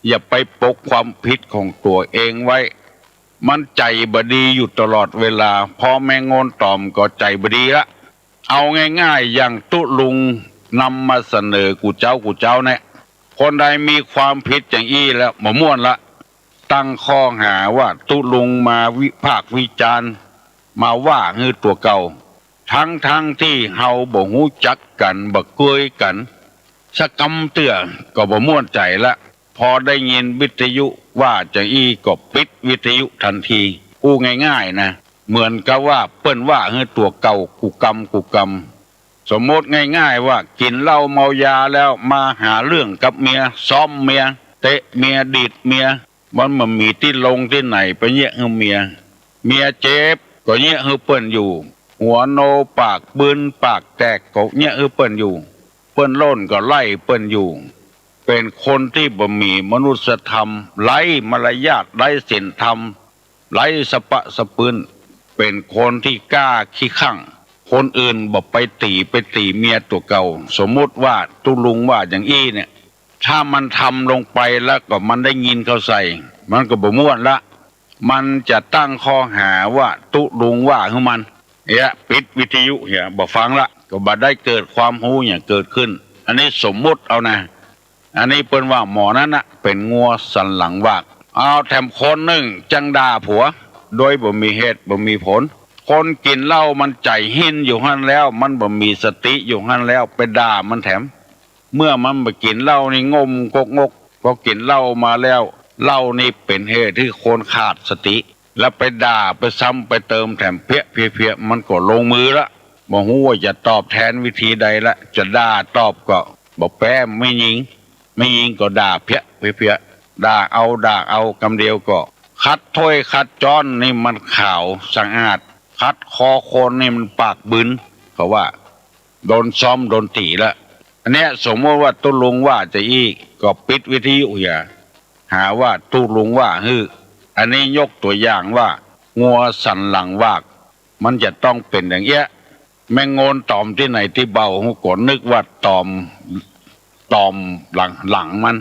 อย่าไปปกความผิดของตัวเองไว้มันใจบดีอยู่ตลอดเวลาพอแมงงนตอมก็ใจบดีละเอาง่ายๆอย่างตุลุงนำมาเสนอกูเจ้าเนี่ยคนใดมีความผิดอย่างอี้แล้วบ่ม่วนละตั้งข้อหาว่าตุลุงมาวิพากษ์วิจารณ์มาว่าฮือตัวเก่าทั้งที่เฮาบ่ฮู้จักกันบ่เคยกันสกำเตื้อก็บ่ม่วนใจละพอได้ยินวิทยุว่าจะอี้ก็ปิดวิทยุทันทีอู้ง่ายๆนะเหมือนกับว่าเปิ้นว่าฮือตัวเก่ากูกรรมสมมติง่ายๆว่ากินเหล้าเมายาแล้วมาหาเรื่องกับเมียซ้อมเมียเตะเมียดีดเมียมันมีที่ลงที่ไหนไปเยะฮือเมียเจ็บก็เยะฮือเปิ้นอยู่หัวโนปากบึนปากแตกก็เยะฮือเปิ้นอยู่เปิ้นโล่นก็ไล่เปิ้นอยู่เป็นคนที่บ่มีมนุษยธรรมไร้มารยาทไร้ศีลธรรมไร้สปะสปืนเป็นคนที่กล้าขี้ข้างค คนอื่นบอกไปตีเมียตัวเก่าสมมุติว่าตุลุงว่าอย่างอี้เนี่ยถ้ามันทำลงไปแล้วก็มันได้ยินเขาใส่มันก็บ่ม่วนละมันจะตั้งข้อหาว่าตุลุงว่าคือมันปิดวิทยุบ่ฟังละก็บ่ได้เกิดความรู้อย่างเกิดขึ้นอันนี้สมมุติเอานะอันนี้เปิ้นว่าหมอนั้นน่ะเป็นงัวสันหลังวากเอาแถมคนหนึ่งจังด่าผัวโดยบ่มีเหตุบ่มีผลคนกินเหล้ามันใจหินอยู่หั่นแล้วมันบ่มีสติอยู่หั่นแล้วไปด่ามันแถมเมื่อมันไปกินเหล้านี่งมกกงกพอกินเหล้ามาแล้วเหล้านี่เป็นเหตุที่คนขาดสติแล้วไปด่าไปซ้ำไปเติมแถมเพี้ยมันก็ลงมือละบ่ฮู้ว่าจะตอบแทนวิธีใดละจะด่าตอบก็บ่แป้ไม่ยิงก็ด่าเพี้ยด่าเอาคำเดียวก็คัดถ้วยคัดจ้อนนี่มันขาวสะอาดคัดคอโคนนี่มันปากบึนเขาว่าโดนซ้อมโดนตีละอันเนี้ยสมมติว่าตุลุงว่าจะอีกก็ปิดวิทยุหาว่าตุลุงว่าอันนี้ยกตัวอย่างว่างัวสันหลังวากมันจะต้องเป็นอย่างเงี้ยแม่งโงนตอมที่ไหนที่เบาหูกดนึกว่าตอมหลังมัน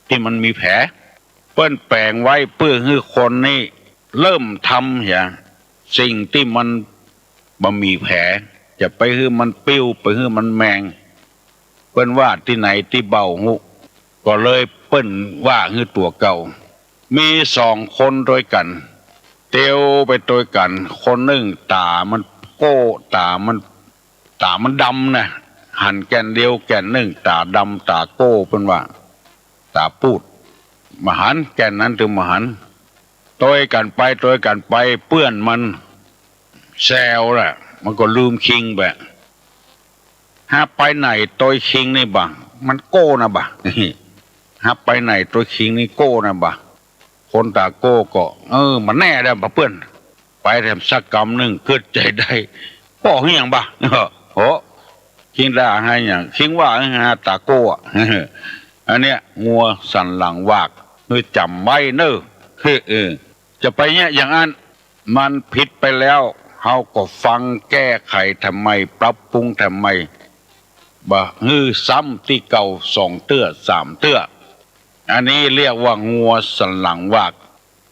ที่มันมีแผลเปิ้นแปลงไว้เพื่อให้คนนี่เริ่มทำสิ่งที่มันบ่มีแผลจะไปให้มันปิ้วไปให้มันแมงเปิ้นว่าที่ไหนที่เบาหูก็เลยเปิ้นว่าให้ตัวเก่ามี2 คนด้วยกันเตียวไปด้วยกันคนหนึ่งตามันโก้ตามันดำนะหันแก่นเดียวแก่นหนึ่งตาดำตาโก้เป็นว่าตาปูดมหันแก่นนั้นถึงมหันตัวกันไปเปื้อนมันแซวแหละมันก็ลืมคิงแบบหาไปไหนตัวคิงนี่บ่มันโก้นะบ่หาไปไหนตัวคิงนี่โก้นะบ่คนตาโก้ก็มันแน่ได้บ่เปื้อนไปแถมสักกำหนึ่งเกิดใจได้ป้ออย่างบ่โหคิงด่าให้อย่างคิงว่าหาตาโก้อันเนี้ยงัวสันหลังวากจำไว้เนอะจะไปเนี่ยอย่างนั้นมันผิดไปแล้วเฮาก็ฟังแก้ไขทำไมปรับปรุงทำไมบ่ซ้ำที่เก่า2 เตื้อ 3 เตื้ออันนี้เรียกว่างัวสันหลังวาก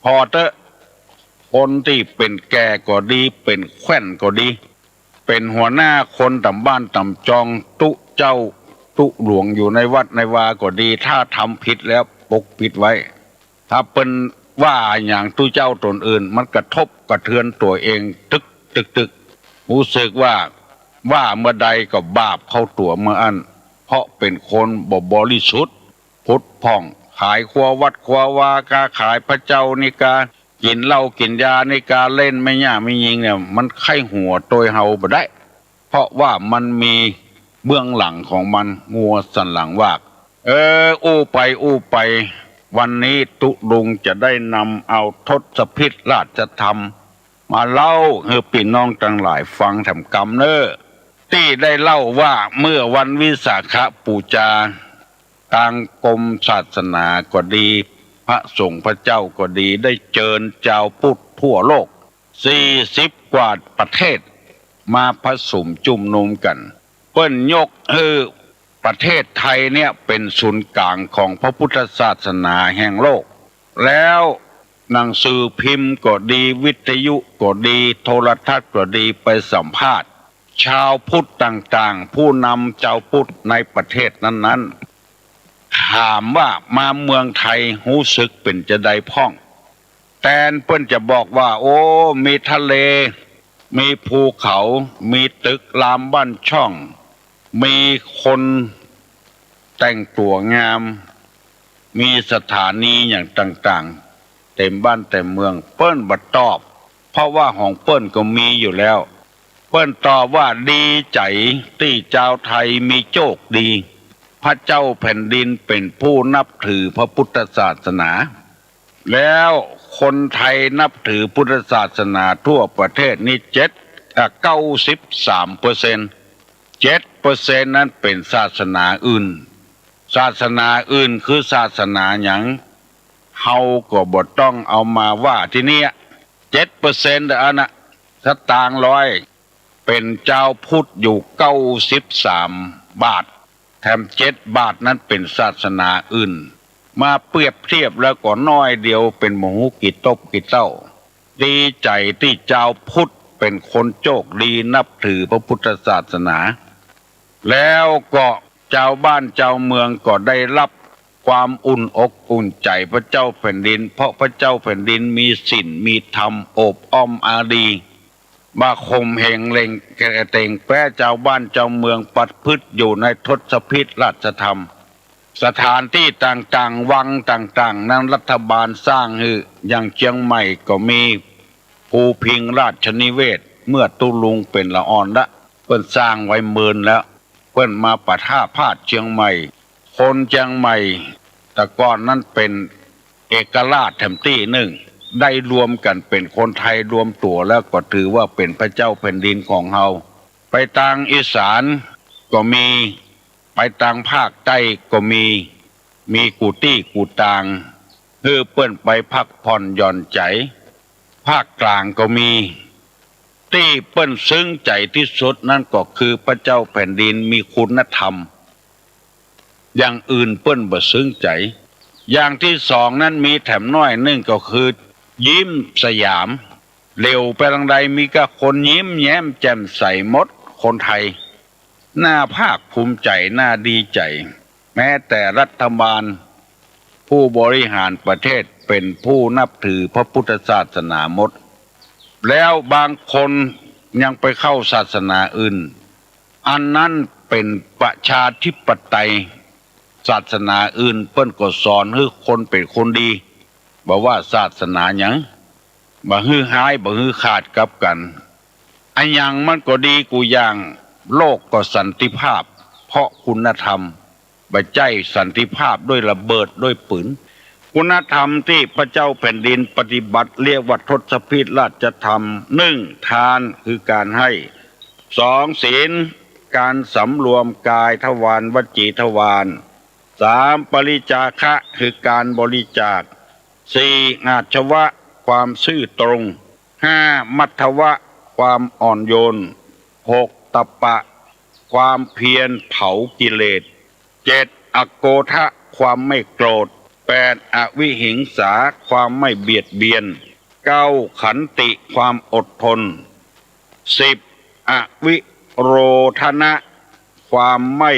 พอเถอะคนที่เป็นแก่ก็ดีเป็นแขว่นก็ดีเป็นหัวหน้าคนตำบ้านตำจองตุเจ้าตุหลวงอยู่ในวัดในวาก็ดีถ้าทำผิดแล้วปกปิดไว้ถ้าเป็นว่าอย่างตุเจ้าตนอื่นมันกระทบกระเทือนตัวเองตึกรู้สึกว่าเมื่อใดก็บาปเข้าตัวเมื่ออันเพราะเป็นคนบริสุทธิ์พุทธพ่องขายครัววัดครัววากาขายพระเจ้านิกากินเหล้ากินยาในการเล่นไม่ย่าไม่ยิงเนี่ยมันไข้หัวโดยเฮาบ่ได้เพราะว่ามันมีเบื้องหลังของมันงัวสันหลังวากอู้ไปวันนี้ตุลุงจะได้นำเอาทศพิธราชธรรมมาเล่าให้พี่น้องทั้งหลายฟังแถมกำเนอที่ได้เล่าว่าเมื่อวันวิสาขบูชาทางกรมศาสนาก็ดีพระสงฆ์พระเจ้าก็ดีได้เชิญเจ้าพุทธทั่วโลก40 กว่าประเทศมาผสมจุ่มนุมกันเปิ้นยกประเทศไทยเนี่ยเป็นศูนย์กลางของพระพุทธศาสนาแห่งโลกแล้วหนังสือพิมพ์ก็ดีวิทยุก็ดีโทรทัศน์ก็ดีไปสัมภาษณ์ชาวพุทธต่างๆผู้นำเจ้าพุทธในประเทศนั้นๆถามว่ามาเมืองไทยรู้สึกเป็นจะได้พ่องแต่เปิ้นจะบอกว่าโอ้มีทะเลมีภูเขามีตึกรามบ้านช่องมีคนแต่งตัวงามมีสถานีอย่างต่างๆเต็มบ้านเต็มเมืองเปิ้นบ่ตอบเพราะว่าของเปิ้นก็มีอยู่แล้วเปิ้นตอบว่าดีใจที่เจ้าไทยมีโชคดีพระเจ้าแผ่นดินเป็นผู้นับถือพระพุทธศาสนาแล้วคนไทยนับถือพุทธศาสนาทั่วประเทศนี่93% 7% นั้นเป็นศาสนาอื่นศาสนาอื่นคือศาสนาหยังเฮาก็บ่ต้องเอามาว่าที่นี่7%อันน่ะสตางค์100 เป็นเจ้าพุทธอยู่93 บาทแถม7 บาทนั้นเป็นศาสนาอื่นมาเปรียบเทียบแล้วก็น้อยเดียวเป็นหมูกี่ตบกี่เต้าดีใจที่เจ้าพุทธเป็นคนโชคดีนับถือพระพุทธศาสนาแล้วก็เจ้าบ้านเจ้าเมืองก็ได้รับความอุ่นอกอุ่นใจพระเจ้าแผ่นดินเพราะพระเจ้าแผ่นดินมีศีลมีธรรมโอบอ้อมอารีมาคมเหงเล็งแกเต่งแป้เจ้าบ้านเจ้าเมืองปัดพฤติอยู่ในทศพิธราชธรรมสถานที่ต่างๆวังต่างๆนั้นรัฐบาลสร้างให้อย่างเชียงใหม่ก็มีภูพิงราชนิเวศเมื่อตุลุงเป็นละอ่อนละเพิ่นสร้างไว้หมื่นแล้วเพิ่นมาปะท่าพาดเชียงใหม่คนเชียงใหม่แต่ก่อนนั้นเป็นเอกราชแถมที่หนึ่งได้รวมกันเป็นคนไทยรวมตัวแล้วก็ถือว่าเป็นพระเจ้าแผ่นดินของเฮาไปทางอีสานก็มีไปทางภาคใต้ก็มีกูตี้กูตางเพื่อเปิ้นไปพักผ่อนหย่อนใจภาคกลางก็มีที่เปิ้นซึ้งใจที่สุดนั่นก็คือพระเจ้าแผ่นดินมีคุณธรรมอย่างอื่นเปิ้นบ่ซึ้งใจอย่างที่สองนั้นมีแถมน้อยนึงก็คือยิ้มสยามเร็วไปทางใดมีก็คนยิ้มแย้มแจ่มใสหมดคนไทยน่าภาคภูมิใจน่าดีใจแม้แต่รัฐบาลผู้บริหารประเทศเป็นผู้นับถือพระพุทธศาสนาหมดแล้วบางคนยังไปเข้าศาสนาอื่นอันนั้นเป็นประชาธิปไตยศาสนาอื่นเปิ้นก็สอนให้คนเป็นคนดีบ่ว่าศาสนาหยังบ่ฮือหายบ่ฮือขาดกับกันอันหยังมันก็ดีกูอย่างโลกก็สันติภาพเพราะคุณธรรมบ่ใจสันติภาพด้วยระเบิดด้วยปืนคุณธรรมที่พระเจ้าแผ่นดินปฏิบัติเรียกว่าทศพิธราชธรรม1ทานคือการให้2ศีลการสำรวมกายทวารวจีทวาร3ปริจาคะคือการบริจาค4อาชวะความซื่อตรง5มัทวะความอ่อนโยน6ตัปปะความเพียรเผากิเลส7อโกทะความไม่โกรธ8อวิหิงสาความไม่เบียดเบียน9ขันติความอดทน10อวิโรธนะความไม่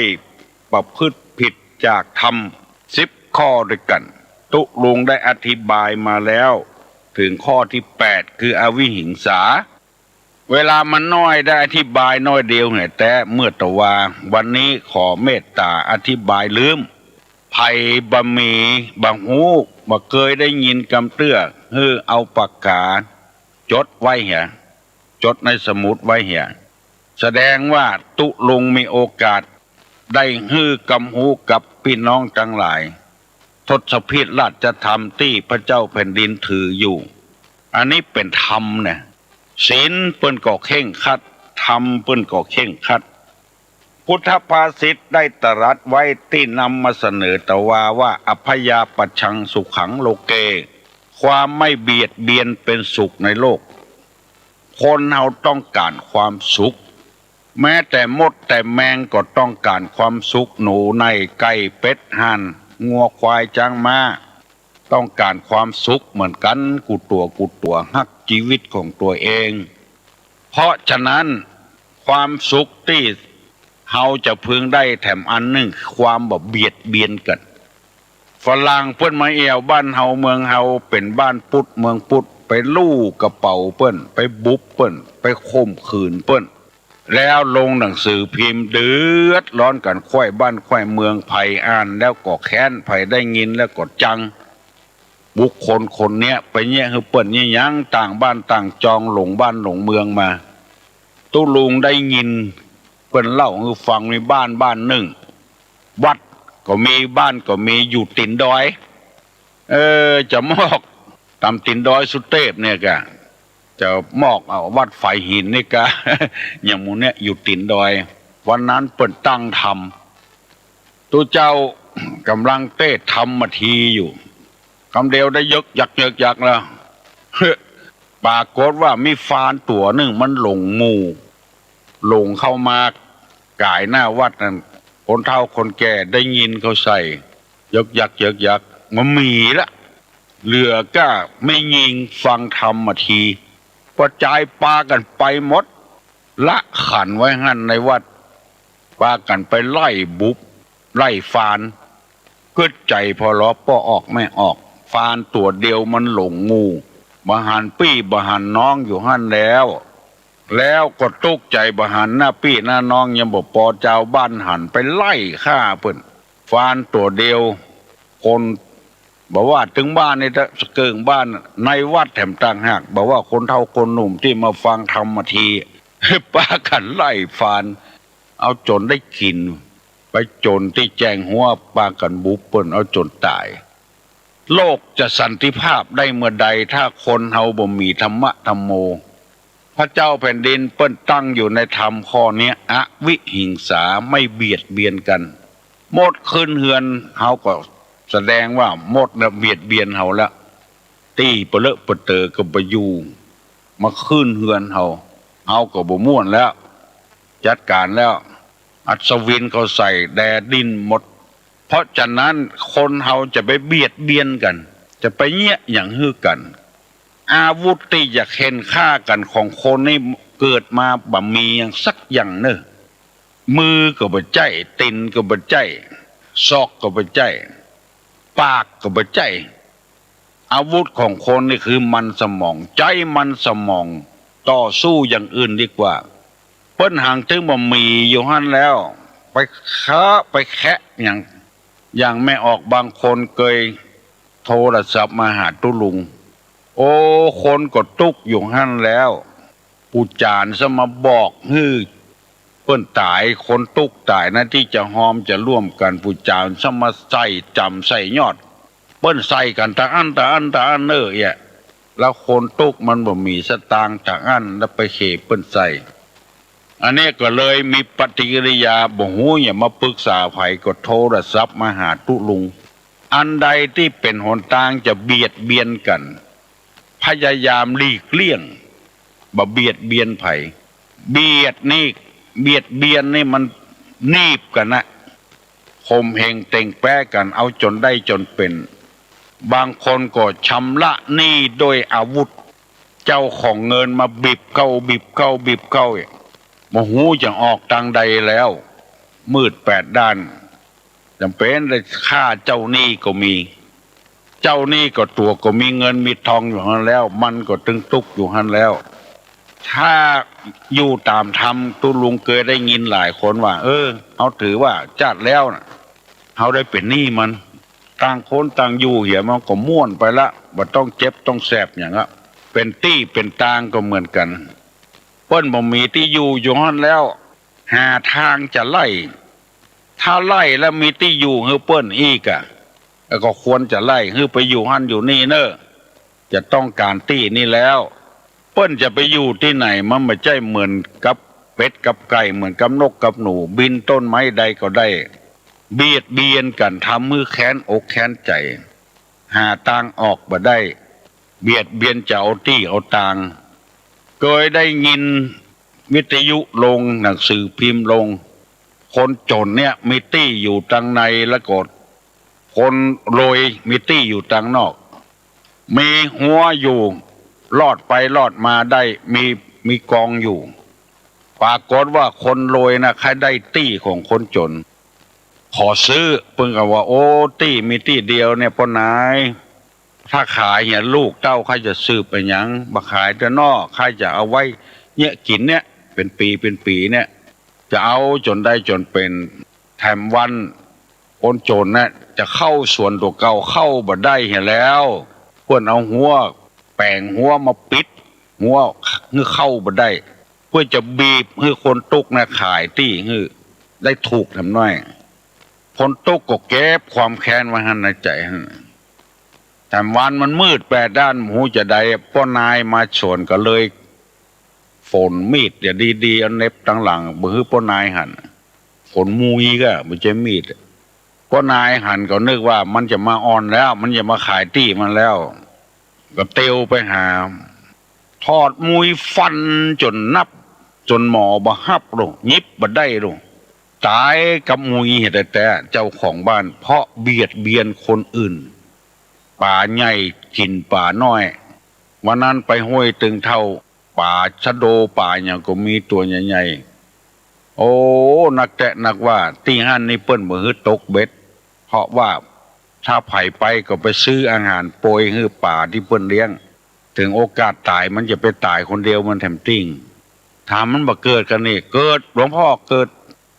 ประพฤติผิดจากธรรม10ข้อด้วยกันตุลุงได้อธิบายมาแล้วถึงข้อที่8คืออวิหิงสาเวลามันน้อยได้อธิบายน้อยเดียวเนี่ยแต่เมื่อตะวาวันนี้ขอเมตตาอธิบายลืมไผ่บะหมี่บางหูบ่เคยได้ยินกำเตื้อเอาปากกาจดไว้เหียจดในสมุดไว้เหียแสดงว่าตุลุงมีโอกาสได้กำหูกับพี่น้องทั้งหลายทศพิธราชธรรมที่พระเจ้าแผ่นดินถืออยู่อันนี้เป็นธรรมเนี่ยศีลเปิ้นก็เข่งครัดธรรมเปิ้นก็เข่งครัดพุทธภาษิตได้ตรัสไว้ที่นำมาเสนอแต่ว่าอัพยาปัชชังสุขังโลเกความไม่เบียดเบียนเป็นสุขในโลกคนเราต้องการความสุขแม้แต่มดแต่แมงก็ต้องการความสุขหนูในไก่เป็ดห่านงัวควายจ้างม้าต้องการความสุขเหมือนกันกูตัวฮักชีวิตของตัวเองเพราะฉะนั้นความสุขที่เฮาจะพึงได้แถมอันหนึ่งความบ่เบียดเบียนกันฝรั่งเพิ่นมาเอี่ยวบ้านเฮาเมืองเฮาเป็นบ้านพุทธเมืองพุทธไปลู่กระเป๋าเปิ้นไปบุบเปิ้นไปข่มขืนเปิ้นแล้วลงหนังสือพิมพ์เดือดร้อนกันค่อยบ้านค่อยเมืองไผอ่านแล้วก็แค้นไผได้ยินแล้วก็จังบุคคลคนเนี้ยไปเนี่ยคือเปิ้นเนี่ยยังต่างบ้านต่างจองหลงบ้านหลงเมืองมาตุลุงได้ยินเปิ้นเล่าคือฟังในบ้านหนึ่งวัดก็มีบ้านก็มีอยู่ตินดอยจะมอกตามตินดอยสุเทพเนี่ยกะจะมอกเอาวัดไฟหินนี่กะ อย่างหมู่เนี่ยอยู่ตินดอยวันนั้นเปิ้นตั้งธรรมตัวเจ้ากำลังเต้ทำมาทีอยู่คำเดียวได้ยักแล้ว ปรากฏว่ามีฟานตัวหนึ่งมันหลงหมู่ ลงเข้ามากายหน้าวัดนั่นคนเฒ่าคนแก่ได้ยินเขาใส่ยกยักมันมีละเหลือก็ไม่ยิงฟังธรรมมาทีกระจายปากันไปหมดละขันไว้หั่นในวัดปากันไปไล่บุบไล่ฟานกึดใจพอล้อป้อออกไม่ออกฟานตัวเดียวมันหลงงูบาหันปี้บาหันน้องอยู่หั่นแล้วก็ตกใจบาหันหน้าปี้หน้าน้องยังบอกปอเจ้าบ้านหันไปไล่ฆ่าเพิ่นฟานตัวเดียวคนบอกว่าถึงบ้านนี่จะเกิงบ้านในวัดแถมต่างหากบอกว่าคนเฒ่าคนหนุ่มที่มาฟังธรรมทีป้ากันไล่ฟานเอาจนได้กินไปจนที่แจงหัวปากันบุบเปิ้นเอาจนตายโลกจะสันติภาพได้เมื่อใดถ้าคนเฮาบ่มีธรรมะธรรมโมพระเจ้าแผ่นดินเปิ้นตั้งอยู่ในธรรมข้อนี้อวิหิงสาไม่เบียดเบียนกันหมดขึ้นเฮือนเฮาก็แสดงว่าหมดน่ะเบียดเบียนเฮาแล้วตีเปเลอะเปเตอก็บ่อยู่มาขึ้นเฮือนเฮาก็บ่ม่วนแล้วจัดการแล้วอัศวินเขาใส่แดดินหมดเพราะฉะนั้นคนเฮาจะไปเบียดเบียนกันจะไปเงี้ยอย่างฮื้อกันอาวุธที่จะเข็นฆ่ากันของคนนี่เกิดมาบ่มีอย่างสักอย่างเนอะมือก็บ่ใจตีนก็บ่ใจศอกก็บ่ใจปากก็บ่ใจอาวุธของคนนี่คือมันสมองใจมันสมองต่อสู้อย่างอื่นดีกว่าเปิ้นห่างถึงบ่มีอยู่หั่นแล้วไปค้าไปแคะอย่างแม่ออกบางคนเคยโทรศัพท์มาหาตุลุงโอ้คนก็ตุกอยู่หั่นแล้วผู้จานซะมาบอกฮื้อเปิ้นตายคนตุกตายนะที่จะหอมจะร่วมกันผู้จานซะมาใส่จำใส่ยอดเปิ้นใส่กันตะอันเนอแล้วคนตุกมันบ่มีสตางค์ตะอันแล้วไปเขเปิ้นใส่อันนี้ก็เลยมีปฏิกิริยาบ่ฮู้อย่ามาปรึกษาไผก็โทรศัพท์มาหาตุลุงอันใดที่เป็นหนทางจะเบียดเบียนกันพยายามหลีกเลี่ยงบ่เบียดเบียนไผเบียดเบียนนี่มันนีบกันนะข่มเหงเต่งแป้กันเอาจนได้จนเป็นบางคนก็ชำระหนี้โดยอาวุธเจ้าของเงินมาบีบเข้าบ่ฮู้จะออกทางใดแล้วมืด8ด้านจำเป็นได้ฆ่าเจ้าหนี้ก็มีเจ้าหนี้ก็ตัวก็มีเงินมีทองอยู่หั่นแล้วมันก็ตึงตุกอยู่หั่นแล้วถ้าอยู่ตามธรรมตุลุงเคยได้ยินหลายคนว่าเอาถือว่าจัดแล้วน่ะเฮาได้เป็นหนี้มันต่างคนต่างอยู่เหี่ยมันก็ม่วนไปละบ่ต้องเจ็บต้องแสบหยังอ่ะเป็นตี้เป็นตางก็เหมือนกันเปิ้นบ่มีที่อยู่หั่นแล้วหาทางจะไล่ถ้าไล่แล้วมีที่อยู่ให้เปิ้นอีกอ่ะแล้วก็ควรจะไล่ให้ไปอยู่หั่นอยู่นี่เนอะจะต้องการที่นี่แล้วเปิ้นจะไปอยู่ที่ไหนมันไม่ใช่เหมือนกับเป็ดกับไก่เหมือนกับนกกับหนูบินต้นไม้ใดก็ได้เบียดเบียนกันทำมือแค้นอกแค้นใจหาทางออกบ่ได้เบียดเบียนจะเอาที่เอาทางเคยได้ยินวิทยุลงหนังสือพิมพ์ลงคนจนเนี่ยมีที่อยู่ทางในแล้วก็คนรวยมีที่อยู่ทางนอกมีหัวอยู่รอดไปรอดมาได้มีกองอยู่ปรากฏว่าคนรวยนะใครได้ที่ของคนจนขอซื้อเพิ่งก็ว่าโอ้ที่มีที่เดียวเนี่ยพ่อนายถ้าขายเนี่ยลูกเต้าใครจะซื้อไปหยังบ่ขายแต่นอกใครจะเอาไว้เนี่ยกินเนี่ยเป็นปีเนี่ยจะเอาจนได้จนเป็นแถมวันคนจนนะจะเข้าสวนตัวเก่าเข้าบ่ได้เห็นแล้วเพิ่นเอาหัวแปลงหัวมาปิดหัวคือเข้าบ่ได้เพื่อจะบีบให้คนตุกนะขายที่คือได้ถูกทำน้อยคนตุกก็เก็บความแค้นไว้หั่นในใจแต่วันมันมืด8ด้านหูจะได้พ่อนายมาชวนก็เลยฝนมีดเดี๋ยวดีๆเอาเน็บตั้งหลังบ่ฮื้อพ่อนายหั่นฝนมุยก็บ่ใช่มีดพ่อนายหั่นก็นึกว่ามันจะมาอ่อนแล้วมันจะมาขายที่มันแล้วก็เตียวไปหาทอดมุยฟันจนนับจ นหมอบ่ฮับโลยิบบ่ได้โลตายกับมุยแต่เจ้าของบ้านเพราะเบียดเบียนคนอื่นป่าใหญ่กินป่าน้อยวันนั้นไปห้วยตึงเท่าป่าชะโดป่าอย่างก็มีตัวใหญ่ๆโอ้นักแตะนักว่าตีหันนี่เปิ้นบ่ฮื้อตกเบ็ดเพราะว่าถ้าไผไปก็ไปซื้ออาหารโปรยฮื้อป่าที่เปิ้นเลี้ยงถึงโอกาสตายมันจะไปตายคนเดียวมันแถมติ้งถามมันบ่เกิดกันนี่เกิดหลวงพ่อเกิด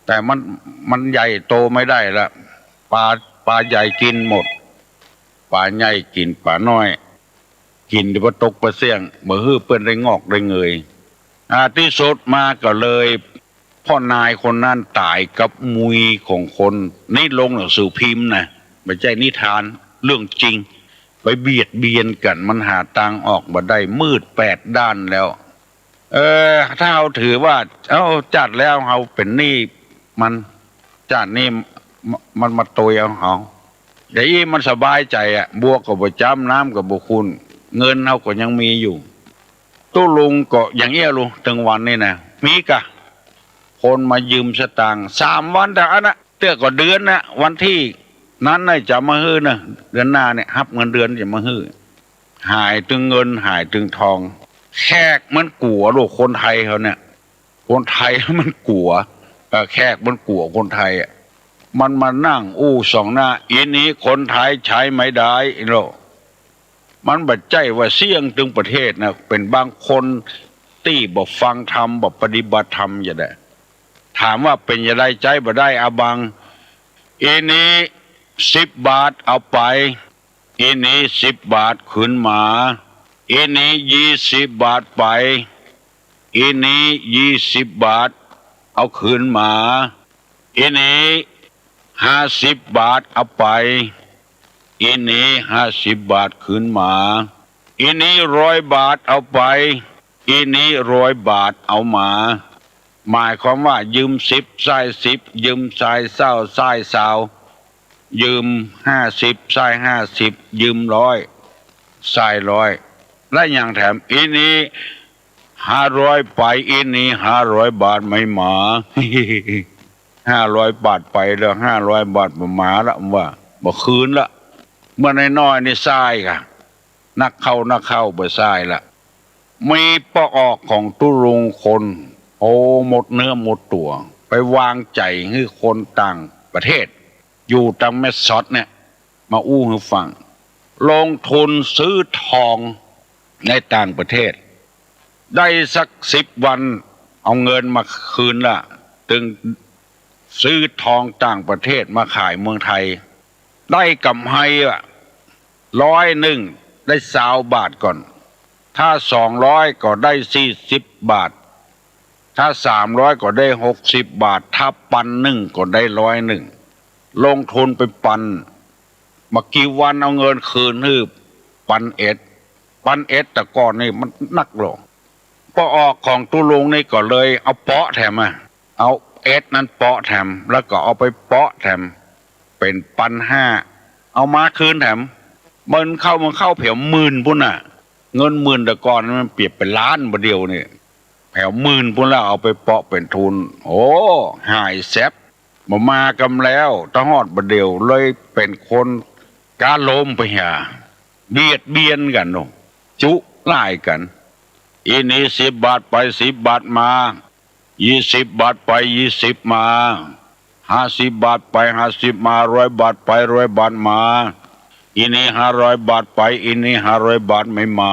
แต่มันใหญ่โตไม่ได้ละปลาใหญ่กินหมดปลาใหญ่กินปลาน้อยกินที่ว่าตกปลาเสี่ยงเมื่อฮื้อเปิ้นได้งอกได้เงยที่สุดมาก็เลยพ่อนายคนนั้นตายกับมุยของคนนี่ลงหนังสือพิมพ์นะไม่ใช่นิทานเรื่องจริงไปเบียดเบียนกันมันหาทางออกมาได้มืด8 ด้านแล้วถ้าเอาถือว่าจัดแล้วเอาเป็นหนี้มันจัดนี่มันมาตัวเอาเดี๋ยวมันสบายใจบัวกับบ่จ้ำน้ำกับบ่คุณเงินเขาก็ยังมีอยู่ตู้ลุงก็อย่างเงี้ยลุงถึงวันนี้นะมีกะคนมายืมสตางค์3 วันแต่อันน่ะเตื้อก็เดือนนะวันที่นั้นน่ะจะมาฮื้อนะเดือนหน้าเนี่ยฮับเงินเดือนจะมาฮื้อหายถึงเงินหายถึงทองแขกมันกลัวลูกคนไทยเขาเนี่ยคนไทยมันกลัวแขกมันกลัวคนไทยมันมานั่งสองหน้าอีนี้คนไทยใช้ไม่ได้โลมันบัดใจว่าเสี่ยงถึงประเทศนะเป็นบางคนตี้บ่ฟังธรรมบ่ปฏิบัติธรรมอย่างไรถามว่าเป็นอย่างไรใจบ่ได้อาบังอีนี้10 บาทเอาไปอีนี้10 บาทคืนมาอีนี้20 บาทไปอีนี้20 บาทเอาคืนมาอีนี้50 บาทเอาไปอีนี้50 บาทคืนมาอีนี้100 บาทเอาไปอีนี้100 บาทเอามาหมายความว่ายืม10ใส่10ยืมใส่เศร้าใส่เศร้ายืม50ใส่50ยืม100ใส่100และอย่างแถมอีนี้500ไปอีนี้500 บาทไม่หมา500 บาทไปแล้ว500 บาทมาละว่าบ่คืนละเมื่อน้อยๆนี่ทรายค่ะนักเข้าบ่ทรายละมีปออกของตุลุงคนหมดเนื้อหมดตัวไปวางใจให้คนต่างประเทศอยู่ตังแม่สอดเนี่ยมาให้ฟังลงทุนซื้อทองในต่างประเทศได้สัก10 วันเอาเงินมาคืนละถึงซื้อทองต่างประเทศมาขายเมืองไทยได้กำไร100ได้20 บาทก่อนถ้า200ก็ได้40 บาทถ้า300ก็ได้60 บาทถ้า1,000ก็ได้100ลงทุนไปปันมากี่วันเอาเงินคืนฮืบปันเอ็ดแต่ก่อนนี่มันนักหรอกพอออกของตุลุงนี่ก็เลยเอาเปาะแถมเอาเอ็ดนั้นเปาะแถมแล้วก็เอาไปเปาะแถมเป็น1,500เอามาคืนแถมมันเข้าแผว10,000พุ่นน่ะเงิน10,000แต่ก่อนมันเปรียบเป็นล้านบ่เดียวนี่แผว10,000พุ่นแล้วเอาไปเปาะเป็นทุนหายแซบมากำแล้วตะฮอดบ่เดียวเลยเป็นคนกาลมไปหาเบียดเบียนกันโนจุไล่กันอีนี้10 บาทไป10 บาทมา20 บาทไป20มา50 บาทไป50มา100 บาทไป100 บาทมาอีนี้500 บาทไปอีนี้500 บาทไม่มา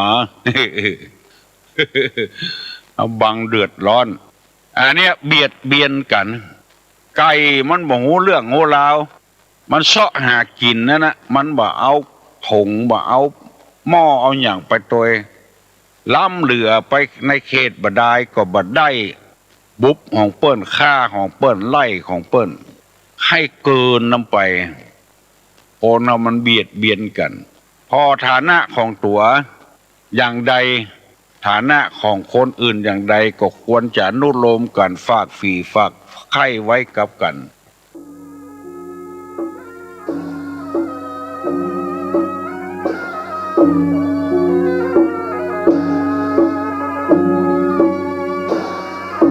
เอาบังเดือดร้อนอันเนี้ยเบียดเบียนกันไก่มันบ่ฮู้เรื่องฮู้ราวมันเสาะหากินนะมันบ่เอาถุงบ่เอาหม้อเอาอย่างไปตัวล้ำเหลือไปในเขตบ่ได้ก็บ่ได้บุบของเปิ้นฆ่าของเปิ้นไล่ของเปิ้นให้เกินนำไปคนเรามันเบียดเบียนกันพอฐานะของตัวอย่างใดฐานะของคนอื่นอย่างใดก็ควรจะอนุโลมกันฝากฝีฝากไข่ไว้กับกัน